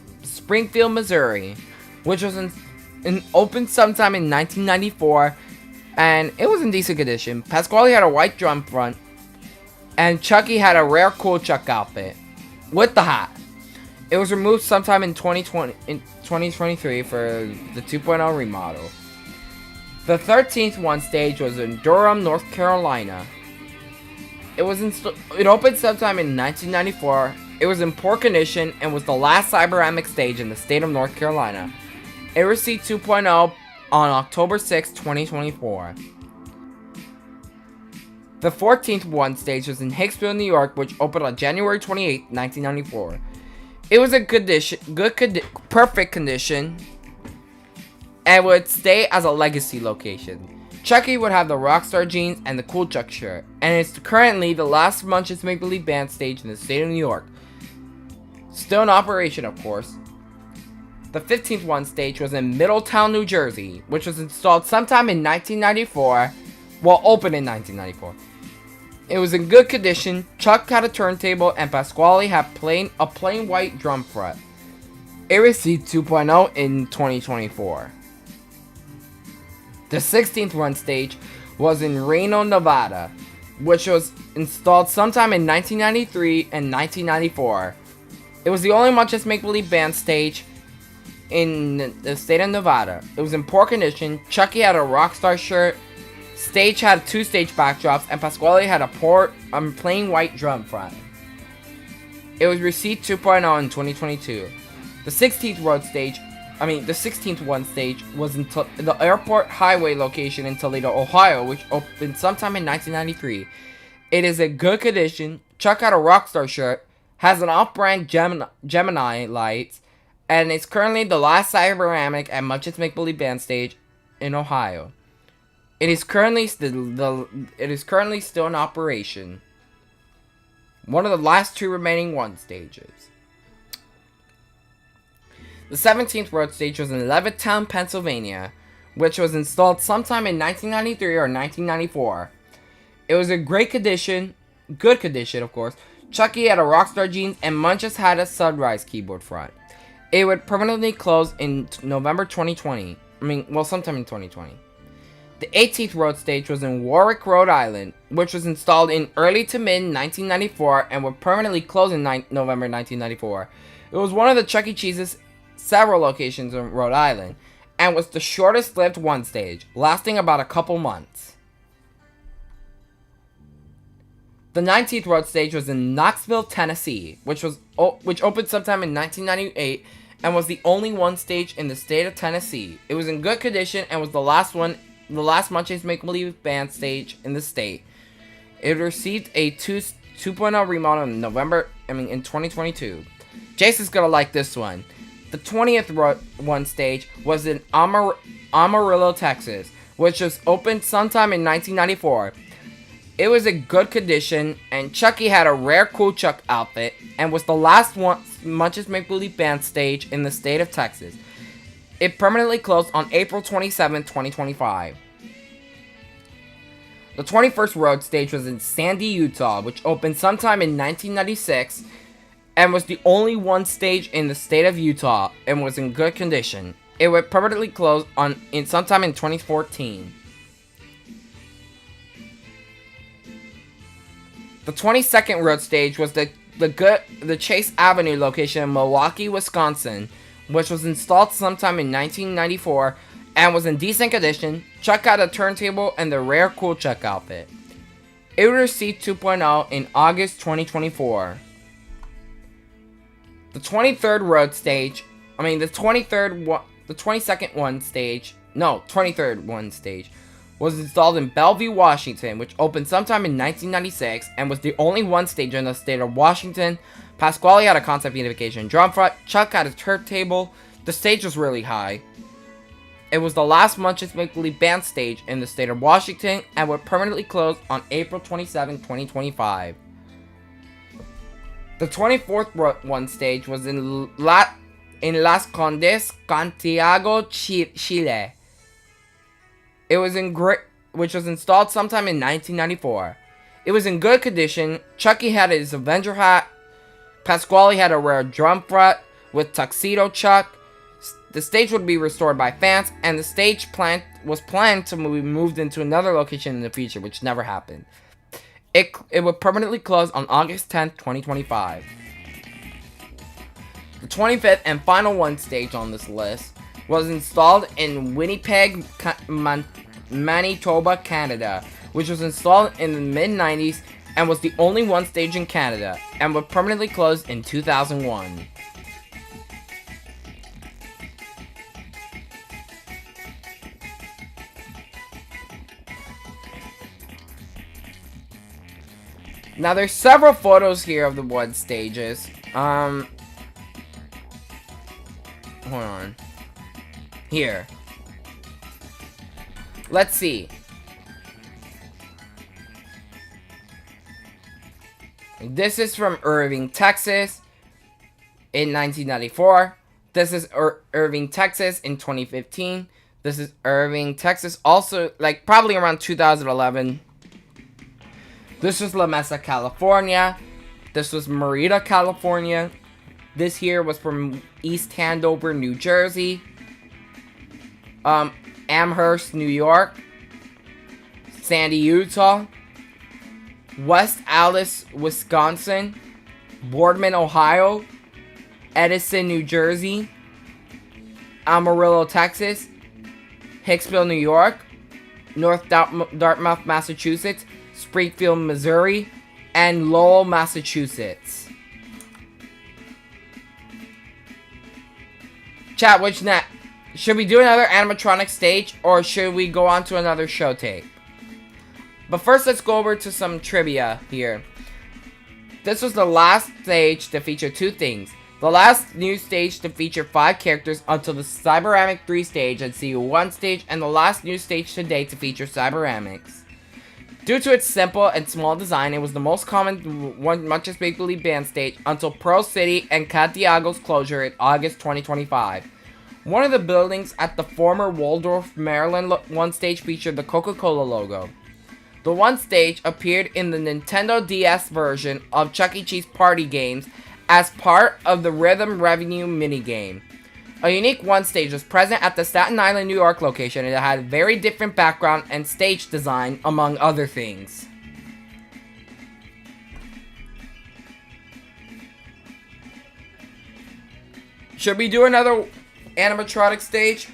which was opened sometime in 1994, and it was in decent condition. Pasquale had a white drum front, and Chucky had a rare cool Chuck outfit with the hat. It was removed sometime in 2023 for the 2.0 remodel. The 13th one stage was in Durham, North Carolina. It opened sometime in 1994. It was in poor condition and was the last cyberamic stage in the state of North Carolina. It received 2.0 on October 6, 2024. The 14th one stage was in Hicksville, New York, which opened on January 28, 1994. It was a perfect condition, and would stay as a legacy location. Chucky would have the Rockstar jeans and the Cool Chuck shirt, and it's currently the last Munch's Make Believe Band stage in the state of New York. Still in operation, of course. The 15th one stage was in Middletown, New Jersey, which was installed sometime in 1994, opened in 1994. It was in good condition. Chuck had a turntable, and Pasquale had a plain white drum front. It received 2.0 in 2024. The 16th one stage was in Reno, Nevada, which was installed sometime in 1993 and 1994. It was the only Munch's Make Believe Band stage in the state of Nevada. It was in poor condition. Chucky had a Rockstar shirt. Stage had 2-stage backdrops, and Pasquale had a plain white drum front. It was received 2.0 in 2022. The 16th one stage was in the Airport Highway location in Toledo, Ohio, which opened sometime in 1993. It is in good condition. Chuck had a Rockstar shirt, has an off-brand Gemini lights, and it's currently the last cyberamic at Munch's Make Believe Band stage in Ohio. It is currently still in operation. One of the last 2 remaining one stages. The 17th road stage was in Levittown, Pennsylvania, which was installed sometime in 1993 or 1994. It was in good condition, of course. Chucky had a Rockstar jeans, and Munch's had a Sunrise keyboard front. It would permanently close in November 2020. Sometime in 2020. The 18th road stage was in Warwick, Rhode Island, which was installed in early to mid 1994 and would permanently close in November 1994. It was one of the Chuck E. Cheese's several locations in Rhode Island, and was the shortest lived one stage, lasting about a couple months. The 19th road stage was in Knoxville, Tennessee, which opened sometime in 1998 and was the only one stage in the state of Tennessee. It was in good condition and was the last Munch's Make-Believe Band stage in the state. It received a 2.0 remodel in in 2022. Jason's gonna like this one. The 20th one stage was in Amarillo, Texas, which was opened sometime in 1994. It was in good condition, and Chucky had a rare Cool Chuck outfit, and was the last Munch's Make-Believe Band stage in the state of Texas. It permanently closed on April 27, 2025. The 21st Road stage was in Sandy, Utah, which opened sometime in 1996, and was the only one stage in the state of Utah, and was in good condition. It would permanently close sometime in 2014. The 22nd Road stage was the Chase Avenue location in Milwaukee, Wisconsin, which was installed sometime in 1994 and was in decent condition. Chuck had a turntable and the rare Cool Chuck outfit. It received 2.0 in August 2024. The 23rd Road stage, the 23rd one stage was installed in Bellevue, Washington, which opened sometime in 1996 and was the only one stage in the state of Washington. Pasquale had a concept unification drum front. Chuck had a turntable. The stage was really high. It was the last Munch's Make-Believe Band stage in the state of Washington and would permanently close on April 27, 2025. The 24th one stage was in Las Condes, Santiago, Chile. It was which was installed sometime in 1994. It was in good condition. Chucky had his Avenger hat. Pasquale had a rare drum front with Tuxedo Chuck. The stage would be restored by fans, and the stage was planned to be moved into another location in the future, which never happened. It would permanently close on August 10th, 2025. The 25th and final one stage on this list was installed in Winnipeg, Manitoba, Canada, which was installed in the mid-90s and was the only one stage in Canada, and would permanently close in 2001. Now there's several photos here of the one stages. Hold on. Here. Let's see. This is from Irving, Texas in 1994. This is Irving, Texas in 2015. This is Irving, Texas also probably around 2011. This was La Mesa, California. This was Merida, California. This here was from East Andover, New Jersey. Amherst, New York. Sandy, Utah. West Allis, Wisconsin. Boardman, Ohio. Edison, New Jersey. Amarillo, Texas. Hicksville, New York. North Dartmouth, Massachusetts. Springfield, Missouri, and Lowell, Massachusetts. Chat, which next? Should we do another animatronic stage, or should we go on to another show tape? But first, let's go over to some trivia here. This was the last stage to feature two things. The last new stage to feature 5 characters until the Cyberamic 3 stage and CU1 stage, and the last new stage to date to feature Cyberamics. Due to its simple and small design, it was the most common Munch's Make-Believe Band stage until Pearl City and Santiago's closure in August 2025. One of the buildings at the former Waldorf, Maryland one stage featured the Coca-Cola logo. The one stage appeared in the Nintendo DS version of Chuck E. Cheese Party Games as part of the Rhythm Revenue minigame. A unique one stage was present at the Staten Island, New York location, and it had a very different background and stage design, among other things. Should we do another animatronic stage?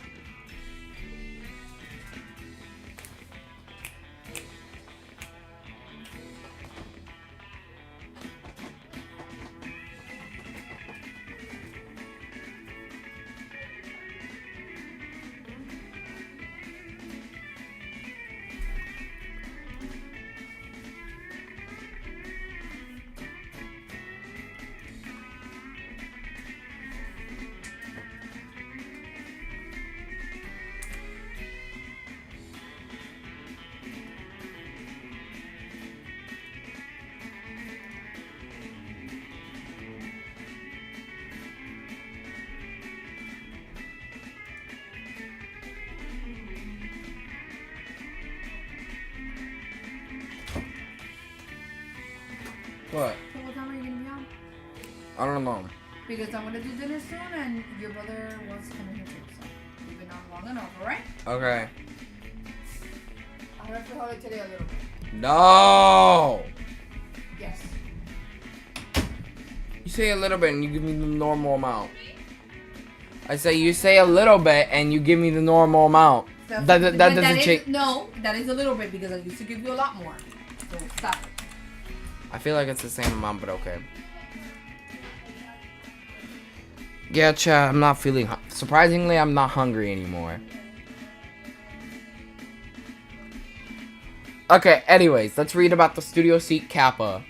What? So what time are you gonna be on? I don't know. Because I'm gonna do dinner soon, and your brother wants to come in here too. So you've been on long enough, alright? Okay. I have to hold it today a little bit. No! Yes. You say a little bit and you give me the normal amount. I say you say a little bit and you give me the normal amount. So, That doesn't is, change. No, that is a little bit because I used to give you a lot more. So stop it. I feel like it's the same amount, but okay. Yeah, Chad, I'm not feeling... Surprisingly, I'm not hungry anymore. Okay, anyways, let's read about the Studio Seat Kappa.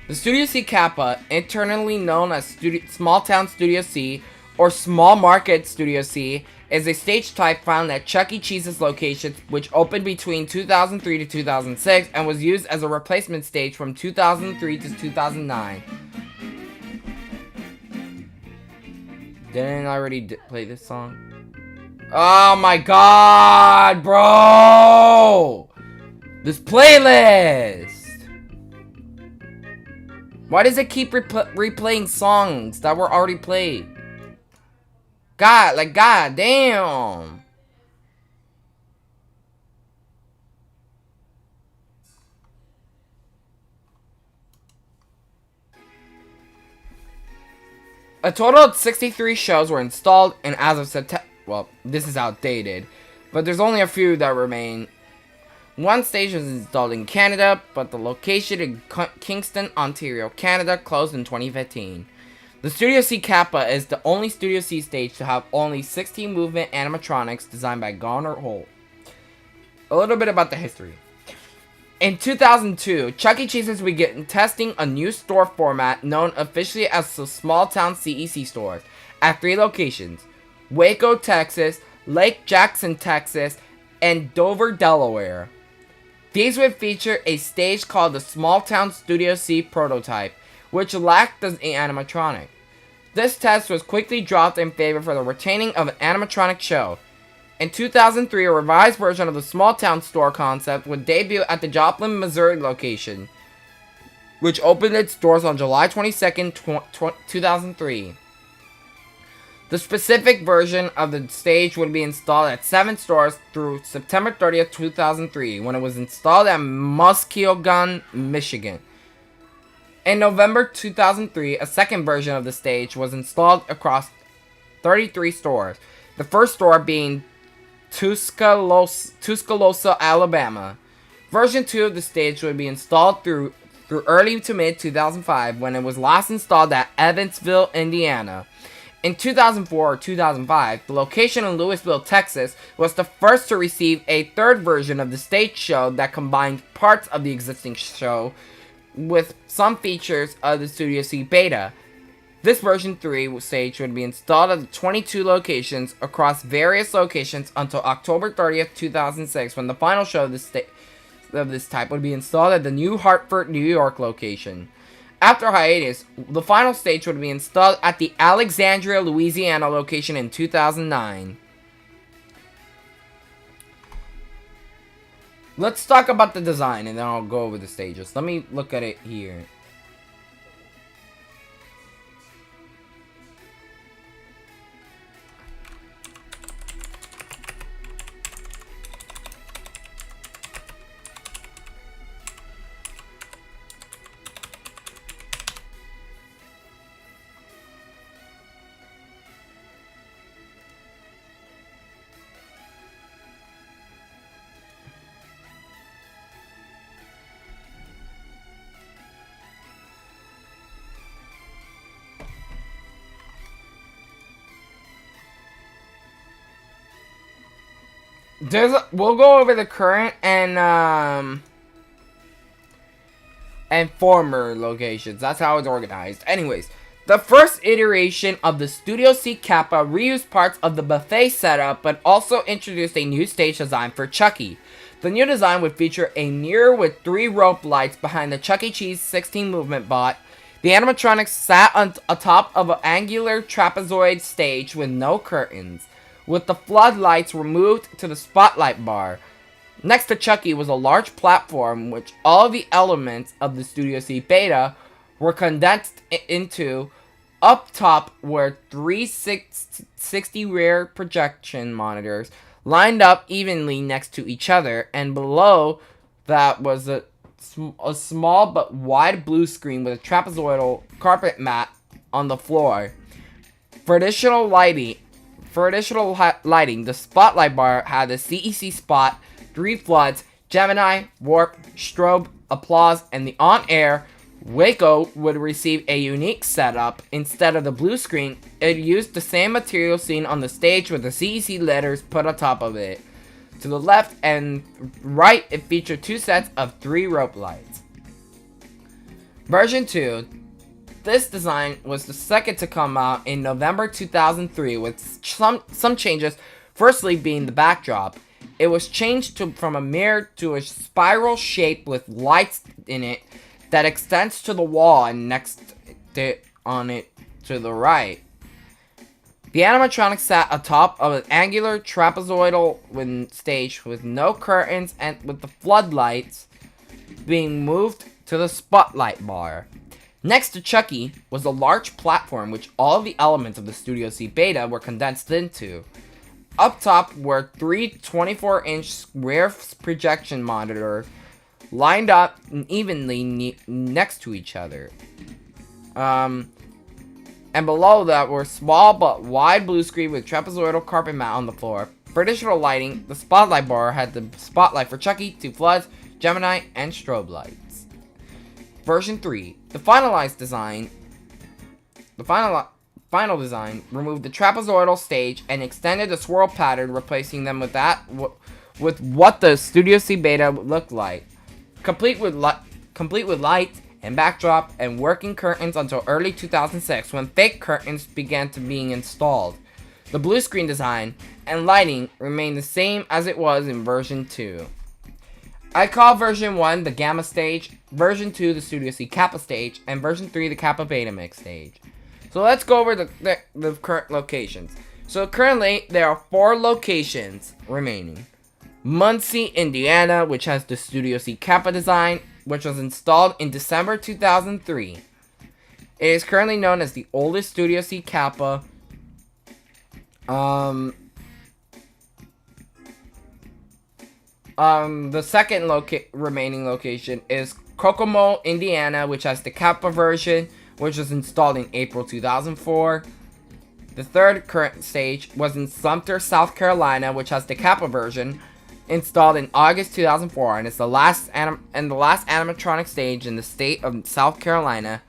The Studio C Kappa, internally known as Small Town Studio C or Small Market Studio C, is a stage type found at Chuck E. Cheese's locations, which opened between 2003 to 2006 and was used as a replacement stage from 2003 to 2009. Didn't I already play this song? Oh my god, bro! This playlist! Why does it keep replaying songs that were already played? God damn. A total of 63 shows were installed, and as of September, well, this is outdated, but there's only a few that remain. One station was installed in Canada, but the location in Kingston, Ontario, Canada closed in 2015. The Studio C Kappa is the only Studio C stage to have only 16 movement animatronics designed by Garner Holt. A little bit about the history. In 2002, Chuck E. Cheese's began testing a new store format known officially as the Small Town CEC stores at 3 locations: Waco, Texas, Lake Jackson, Texas, and Dover, Delaware. These would feature a stage called the Small Town Studio C prototype, which lacked the animatronic. This test was quickly dropped in favor for the retaining of an animatronic show. In 2003, a revised version of the Small Town store concept would debut at the Joplin, Missouri location, which opened its doors on July 22nd, 2003. The specific version of the stage would be installed at 7 stores through September 30th, 2003, when it was installed at Muskegon, Michigan. In November 2003, a second version of the stage was installed across 33 stores, the first store being Tuscaloosa, Alabama. Version 2 of the stage would be installed through early to mid 2005, when it was last installed at Evansville, Indiana. In 2004 or 2005, the location in Louisville, Texas, was the first to receive a third version of the stage show that combined parts of the existing show with some features of the Studio C beta. This version 3 stage would be installed at 22 locations across various locations until October 30th, 2006, when the final show of this type would be installed at the New Hartford, New York location. After hiatus, the final stage would be installed at the Alexandria, Louisiana location in 2009. Let's talk about the design and then I'll go over the stages. Let me look at it here. We'll go over the current and former locations. That's how it's organized. Anyways, the first iteration of the Studio C Kappa reused parts of the buffet setup, but also introduced a new stage design for Chuck E. The new design would feature a mirror with 3 rope lights behind the Chuck E. Cheese 16 movement bot. The animatronics sat on atop of an angular trapezoid stage with no curtains, with the floodlights removed to the spotlight bar. Next to Chucky was a large platform which all of the elements of the Studio C Beta were condensed into. Up top were three 60 rear projection monitors lined up evenly next to each other, and below that was a small but wide blue screen with a trapezoidal carpet mat on the floor. For additional lighting, the spotlight bar had the CEC spot, 3 floods, Gemini, warp, strobe, applause, and the on-air. Waco would receive a unique setup. Instead of the blue screen, it used the same material seen on the stage with the CEC letters put on top of it. To the left and right, it featured 2 sets of 3 rope lights. Version 2. This design was the second to come out in November 2003 with some changes, firstly being the backdrop. It was changed from a mirror to a spiral shape with lights in it that extends to the wall and next on it to the right. The animatronic sat atop of an angular trapezoidal stage with no curtains and with the floodlights being moved to the spotlight bar. Next to Chucky was a large platform which all of the elements of the Studio C Beta were condensed into. Up top were 3 24-inch rear projection monitors lined up evenly next to each other. And below that were small but wide blue screen with trapezoidal carpet mat on the floor. For additional lighting, the spotlight bar had the spotlight for Chucky, 2 floods, Gemini, and strobe lights. Version 3. The finalized design. The final design removed the trapezoidal stage and extended the swirl pattern, replacing them with what the Studio C Beta looked like. Complete with lights and backdrop and working curtains until early 2006 when fake curtains began to being installed. The blue screen design and lighting remained the same as it was in version 2. I call version 1 the Gamma stage, version 2 the Studio C Kappa stage, and version 3 the Kappa Beta Mix stage. So let's go over the current locations. So currently there are 4 locations remaining. Muncie, Indiana, which has the Studio C Kappa design, which was installed in December 2003. It is currently known as the oldest Studio C Kappa. The second remaining location is Kokomo, Indiana, which has the Kappa version, which was installed in April 2004. The third current stage was in Sumter, South Carolina, which has the Kappa version, installed in August 2004, and it's the last animatronic stage in the state of South Carolina.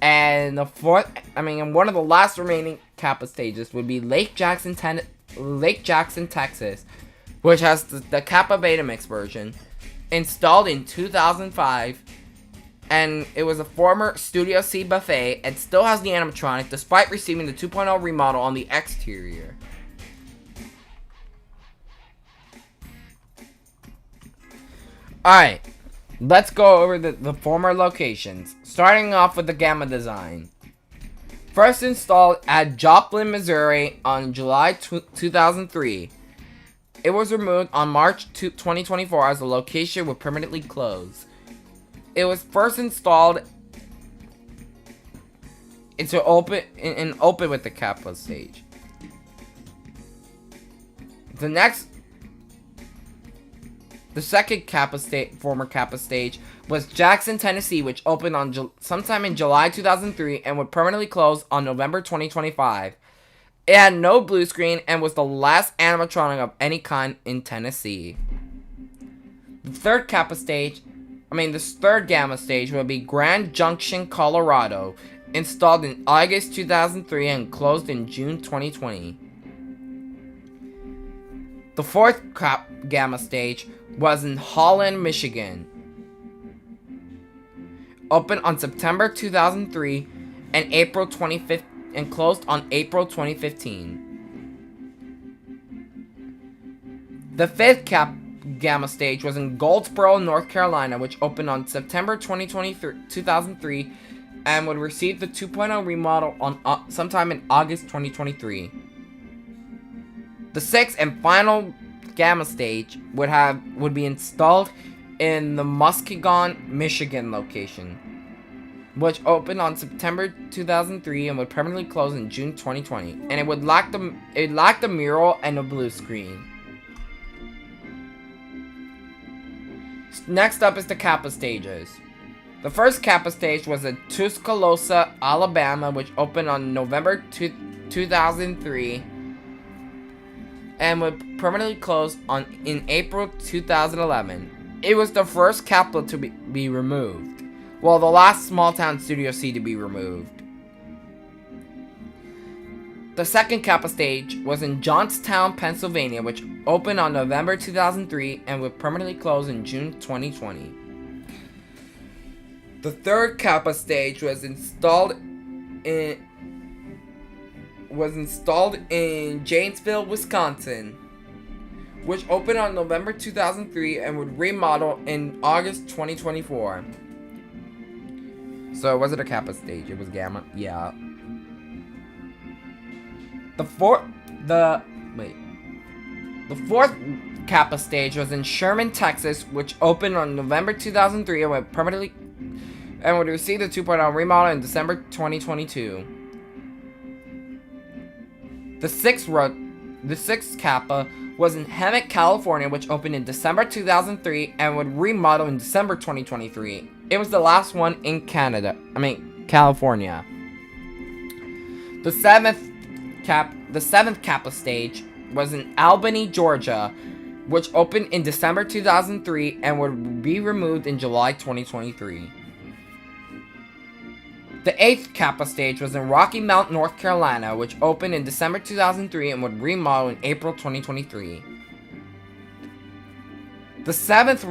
And one of the last remaining Kappa stages would be Lake Jackson, Texas, which has the Kappa Beta Mix version, installed in 2005, and it was a former Studio C buffet and still has the animatronic despite receiving the 2.0 remodel on the exterior. Alright, let's go over the former locations, starting off with the Gamma design. First installed at Joplin, Missouri on July 2003. It was removed on March 2024 as the location would permanently close. It was first installed into open with the Kappa stage. The second former Kappa stage was Jackson, Tennessee, which opened on sometime in July 2003 and would permanently close on November 2025. It had no blue screen and was the last animatronic of any kind in Tennessee. The third Gamma stage would be Grand Junction, Colorado, installed in August 2003 and closed in June 2020. The fourth Gamma stage was in Holland, Michigan, opened on September 2003 and April 2015 and closed on April 2015. The fifth Gamma stage was in Goldsboro, North Carolina, which opened on September 2003 and would receive the 2.0 remodel on sometime in August 2023. The sixth and final 7th Gamma stage would be installed in the Muskegon, Michigan location, which opened on September 2003 and would permanently close in June 2020. And it would lack the mural and the blue screen. Next up is the Kappa stages. The first Kappa stage was in Tuscaloosa, Alabama, which opened on November 2003 and would permanently close in April 2011. It was the first Kappa to be removed, while the last small town Studio C to be removed. The second Kappa stage was in Johnstown, Pennsylvania, which opened on November 2003 and would permanently close in June 2020. The third Kappa stage was installed in Janesville, Wisconsin, which opened on November 2003 and would remodel in August 2024. So was it a Kappa stage? It was Gamma? Yeah. The fourth Kappa stage was in Sherman, Texas, which opened on November 2003 and would receive the 2.0 remodel in December 2022. The sixth Kappa was in Hemet, California, which opened in December 2003 and would remodel in December 2023. It was the last one in California. The seventh Kappa stage was in Albany, Georgia, which opened in December 2003 and would be removed in July 2023. The 8th Kappa stage was in Rocky Mount, North Carolina, which opened in December 2003 and would remodel in April 2023. The seventh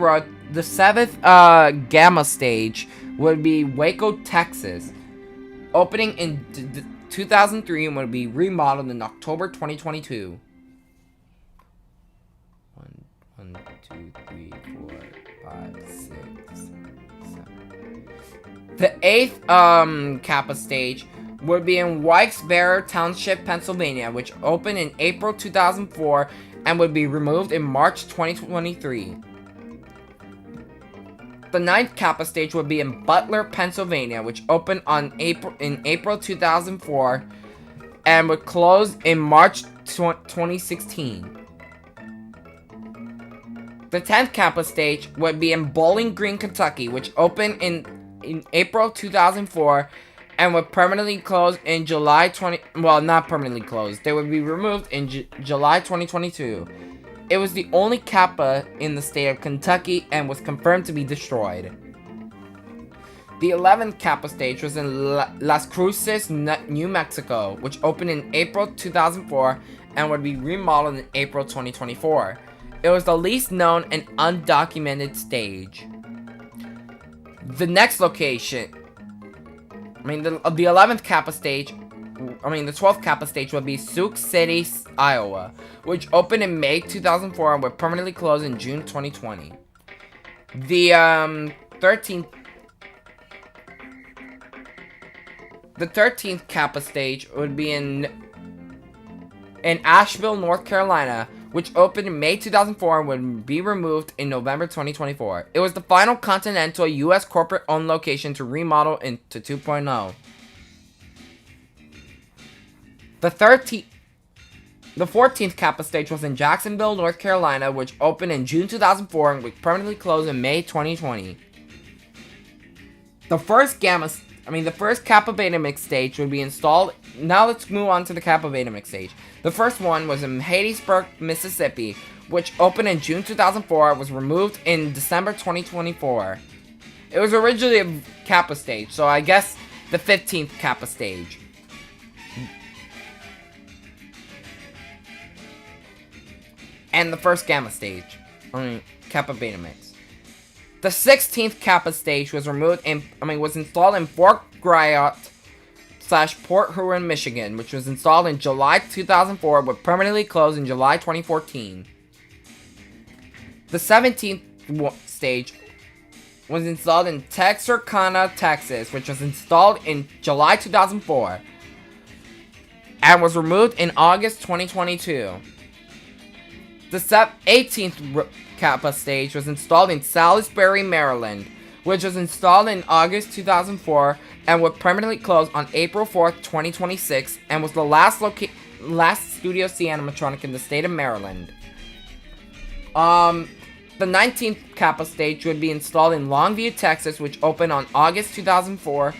Gamma stage would be Waco, Texas, opening in 2003 and would be remodeled in October 2022. 1, 2, 3, 4, 5, 6, 7. The 8th Kappa stage would be in Wilkes-Barre Township, Pennsylvania, which opened in April 2004 and would be removed in March 2023. The 9th Kappa stage would be in Butler, Pennsylvania, which opened in April 2004 and would close in March 2016. The 10th Kappa stage would be in Bowling Green, Kentucky, which opened in April 2004 and would permanently close in July not permanently closed. They would be removed in July 2022. It was the only Kappa in the state of Kentucky and was confirmed to be destroyed. The 11th Kappa stage was in Las Cruces, New Mexico, which opened in April 2004 and would be remodeled in April 2024. It was the least known and undocumented stage. The next location, the 11th Kappa stage, the 12th Kappa stage would be Sioux City, Iowa, which opened in May 2004 and would permanently close in June 2020. The 13th Kappa stage would be in Asheville, North Carolina, which opened in May 2004 and would be removed in November 2024. It was the final continental U.S. corporate-owned location to remodel into 2.0. The 14th Kappa stage was in Jacksonville, North Carolina, which opened in June 2004 and would permanently close in May 2020. The first Kappa Beta Mix stage would be installed. Now let's move on to the Kappa Beta Mix stage. The first one was in Hattiesburg, Mississippi, which opened in June 2004 and was removed in December 2024. It was originally a Kappa stage, so I guess the 15th Kappa stage. And the first Gamma stage. Kappa Beta Mix. The 16th Kappa stage was installed in Fort Griot / Port Huron, Michigan, which was installed in July 2004 but permanently closed in July 2014. The 17th stage was installed in Texarkana, Texas, which was installed in July 2004 and was removed in August 2022. The 18th Kappa stage was installed in Salisbury, Maryland, which was installed in August 2004 and was permanently closed on April 4th, 2026, and was the last Studio C animatronic in the state of Maryland. The 19th Kappa stage would be installed in Longview, Texas, which opened on August 2004,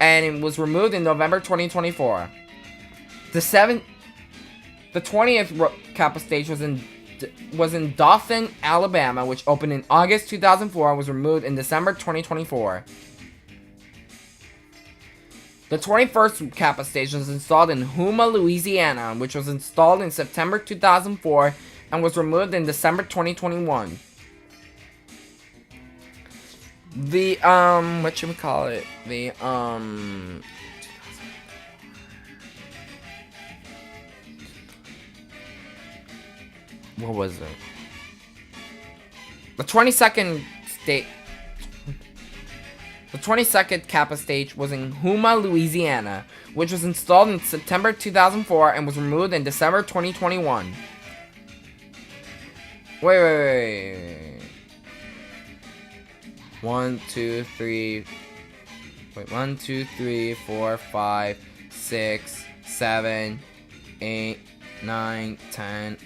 and it was removed in November 2024. The 20th Kappa stage was in Dothan, Alabama, which opened in August 2004 and was removed in December 2024. The 21st Kappa stage was installed in Houma, Louisiana, which was installed in September 2004 and was removed in December 2021. The, what should we call it? The, what was it? The 22nd Kappa stage was in Houma, Louisiana, which was installed in September 2004 and was removed in December 2021. Wait. 1, 2, 3, 4, 5, 6, 7, 8, 9, 10,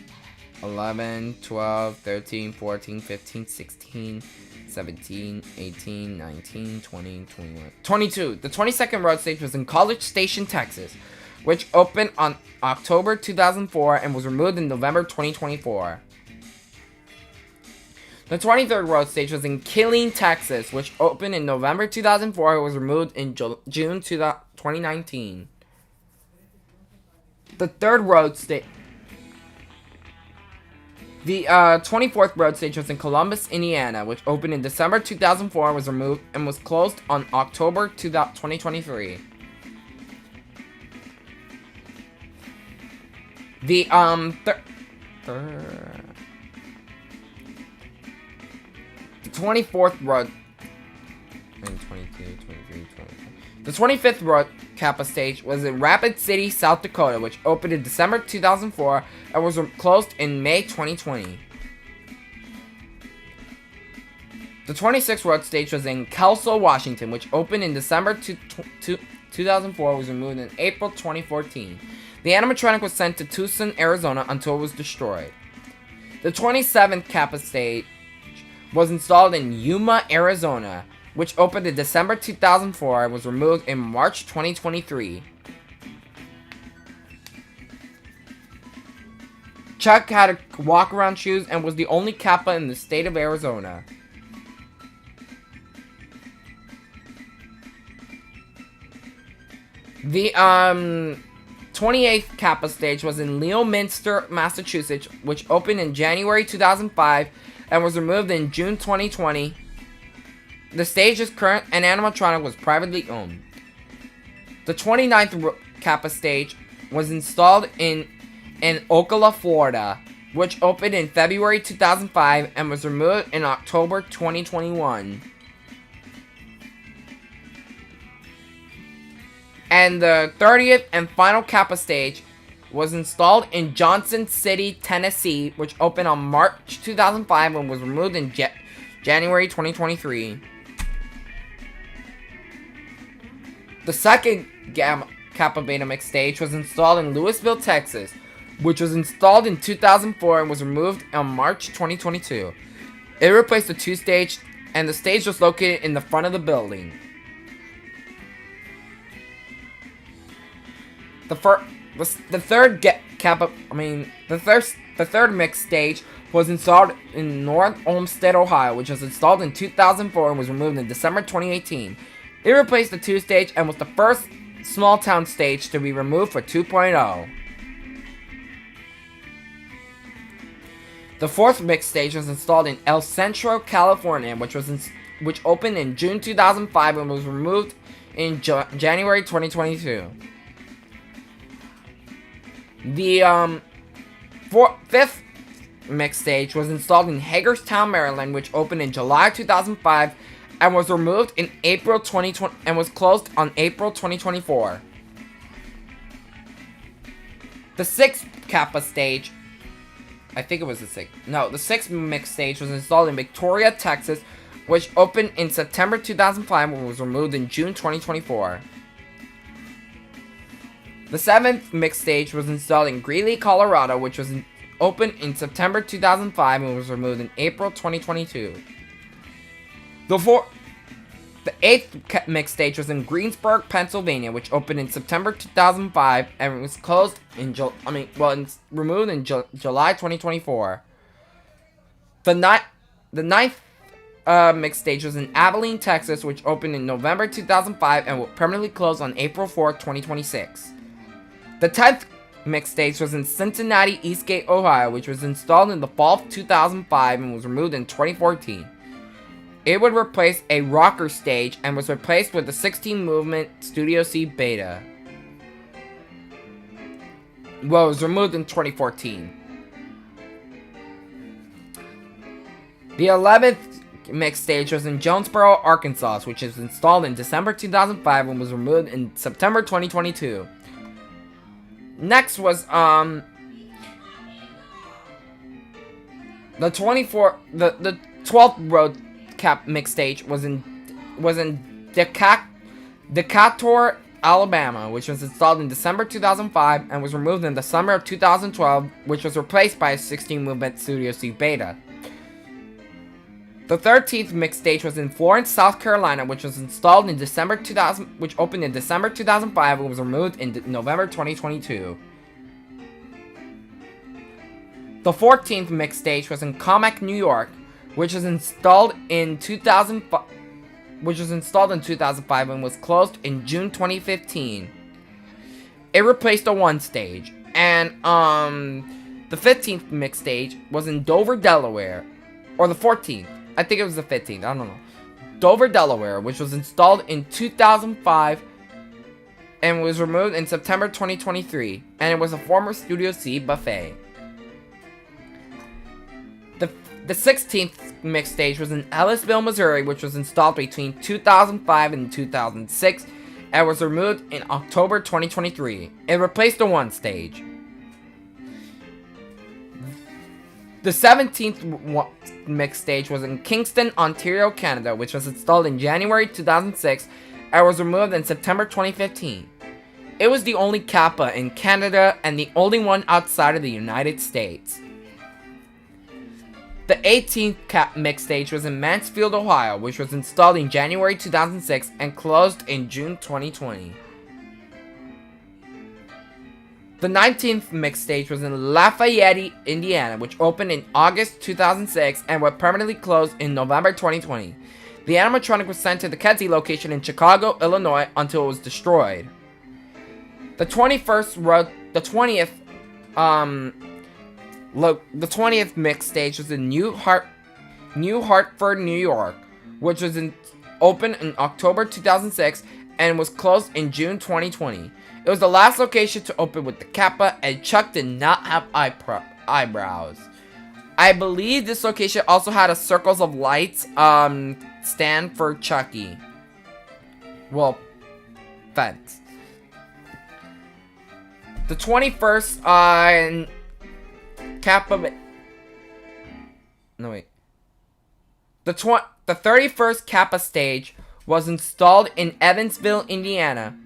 11, 12, 13, 14, 15, 16, 17, 18, 19, 20, 21, 22. The 22nd road stage was in College Station, Texas, which opened on October 2004 and was removed in November 2024. The 23rd road stage was in Killeen, Texas, which opened in November 2004 and was removed in June 2019. The 24th road stage was in Columbus, Indiana, which opened in December 2004 and was removed and was closed on October 2023. The 24th road. 22, 23, 24. The 25th road Kappa stage was in Rapid City, South Dakota, which opened in December 2004 and was closed in May 2020. The 26th road stage was in Kelso, Washington, which opened in December 2004 and was removed in April 2014. The animatronic was sent to Tucson, Arizona until it was destroyed. The 27th Kappa stage was installed in Yuma, Arizona, which opened in December 2004 and was removed in March 2023. Chuck had walk-around shoes and was the only Kappa in the state of Arizona. The 28th Kappa stage was in Leominster, Massachusetts, which opened in January 2005 and was removed in June 2020. The stage's current and animatronic was privately owned. The 29th Kappa stage was installed in Ocala, Florida, which opened in February 2005 and was removed in October 2021. And the 30th and final Kappa stage was installed in Johnson City, Tennessee, which opened on March 2005 and was removed in January 2023. The second Kappa Beta Mix stage was installed in Louisville, Texas, which was installed in 2004 and was removed on March 2022. It replaced the 2 stage, and the stage was located in the front of the building. The third mix stage was installed in North Olmsted, Ohio, which was installed in 2004 and was removed in December 2018. It replaced the 2 stage and was the first small town stage to be removed for 2.0. The 4th mix stage was installed in El Centro, California, which opened in June 2005 and was removed in January 2022. The 5th mix stage was installed in Hagerstown, Maryland, which opened in July 2005 and was removed in April 2020 and was closed on April 2024. The 6th Kappa stage I think it was the 6th. No, the 6th mix stage was installed in Victoria, Texas, which opened in September 2005 and was removed in June 2024. The 7th mix stage was installed in Greeley, Colorado, which was opened in September 2005 and was removed in April 2022. The 8th mix stage was in Greensburg, Pennsylvania, which opened in September 2005 and was closed in removed in July 2024. The 9th mix stage was in Abilene, Texas, which opened in November 2005 and will permanently close on April 4, 2026. The 10th mix stage was in Cincinnati, Eastgate, Ohio, which was installed in the fall of 2005 and was removed in 2014. It would replace a rocker stage and was replaced with the 16-movement Studio C Beta. Well, it was removed in 2014. The 11th mix stage was in Jonesboro, Arkansas, which was installed in December 2005 and was removed in September 2022. Next was the 12th road cap mix stage was in Decatur, Alabama, which was installed in December 2005 and was removed in the summer of 2012, which was replaced by a 16-movement Studio C Beta. The 13th mix stage was in Florence, South Carolina, which was installed in December 2000, which opened in December 2005 and was removed in November 2022. The 14th mix stage was in Commack, New York, which was installed in 2005 and was closed in June 2015. It replaced a 1 stage, and the 15th mix stage was in Dover, Delaware, or the 14th. I think it was the 15th. I don't know. Dover, Delaware, which was installed in 2005 and was removed in September 2023, and it was a former Studio C buffet. The 16th mix stage was in Ellisville, Missouri, which was installed between 2005 and 2006 and was removed in October 2023. It replaced the 1 stage. The 17th mix stage was in Kingston, Ontario, Canada, which was installed in January 2006 and was removed in September 2015. It was the only Kappa in Canada and the only one outside of the United States. The 18th mix stage was in Mansfield, Ohio, which was installed in January 2006 and closed in June 2020. The 19th mix stage was in Lafayette, Indiana, which opened in August 2006 and was permanently closed in November 2020. The animatronic was sent to the Kedzie location in Chicago, Illinois, until it was destroyed. The 20th mix stage was in New Hartford, New York, which was opened in October 2006 and was closed in June 2020. It was the last location to open with the Kappa, and Chuck did not have eyebrows. I believe this location also had a Circles of Lights stand for Chucky. Well, fence. The 21st Kappa. No wait. The 31st Kappa stage was installed in Evansville, Indiana.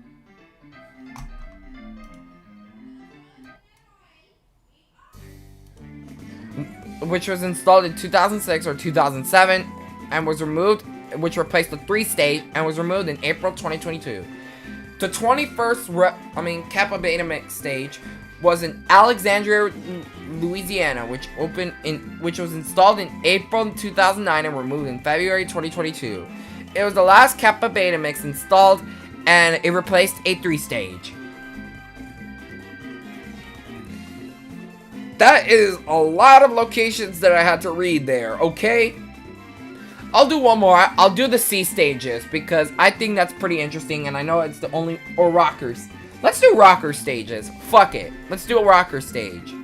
Which was installed in 2006 or 2007 and was removed, which replaced the 3 stage and was removed in April 2022. The 21st Kappa Beta mix stage was in Alexandria, Louisiana, which was installed in April 2009 and removed in February 2022. It was the last Kappa Beta mix installed, and it replaced a 3 stage. That is a lot of locations that I had to read there, okay? I'll do one more. I'll do the C stages because I think that's pretty interesting, and I know it's the only... Or rockers. Let's do rocker stages. Fuck it. Let's do a rocker stage.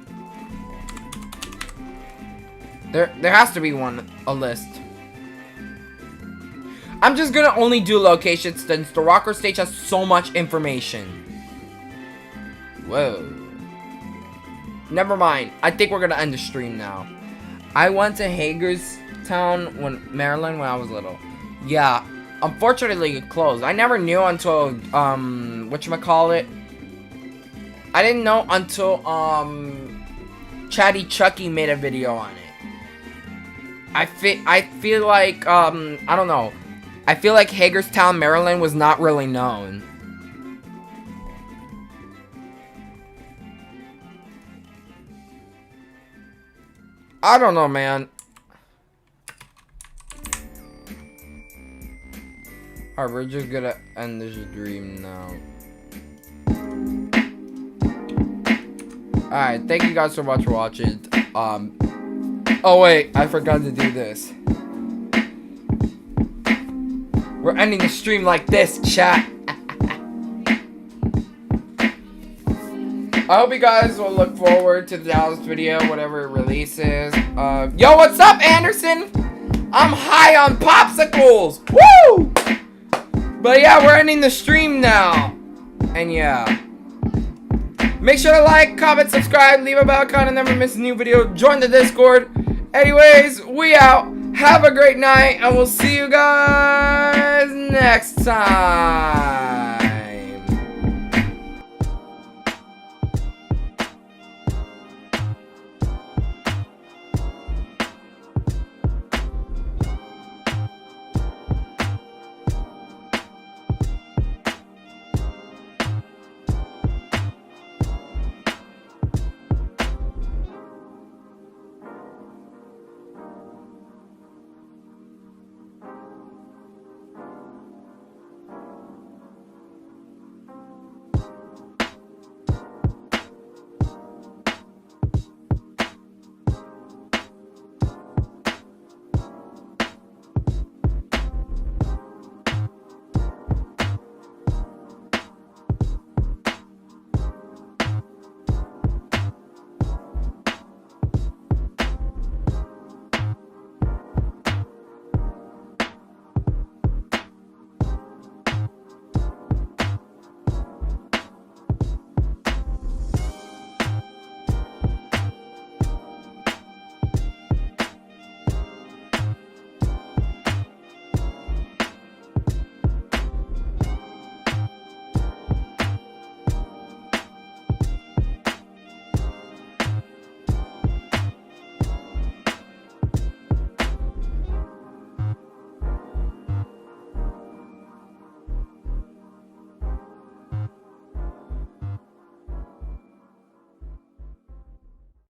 There has to be a list. I'm just gonna only do locations since the rocker stage has so much information. Whoa. never mind. I think we're gonna end the stream now. I went to Hagerstown, Maryland, when I was little. Yeah, unfortunately it closed. I never knew until, whatchamacallit? I didn't know until, Chatty Chucky made a video on it. I feel like, I don't know. I feel like Hagerstown, Maryland was not really known. I don't know, man. Alright, we're just gonna end this dream now. Alright, thank you guys so much for watching. Oh wait, I forgot to do this. We're ending the stream like this, chat. I hope you guys will look forward to the Dallas video, whatever it releases. Yo, what's up, Anderson? I'm high on popsicles. Woo! But yeah, we're ending the stream now. And yeah. Make sure to like, comment, subscribe, leave a bell icon, and never miss a new video. Join the Discord. Anyways, we out. Have a great night, and we'll see you guys next time.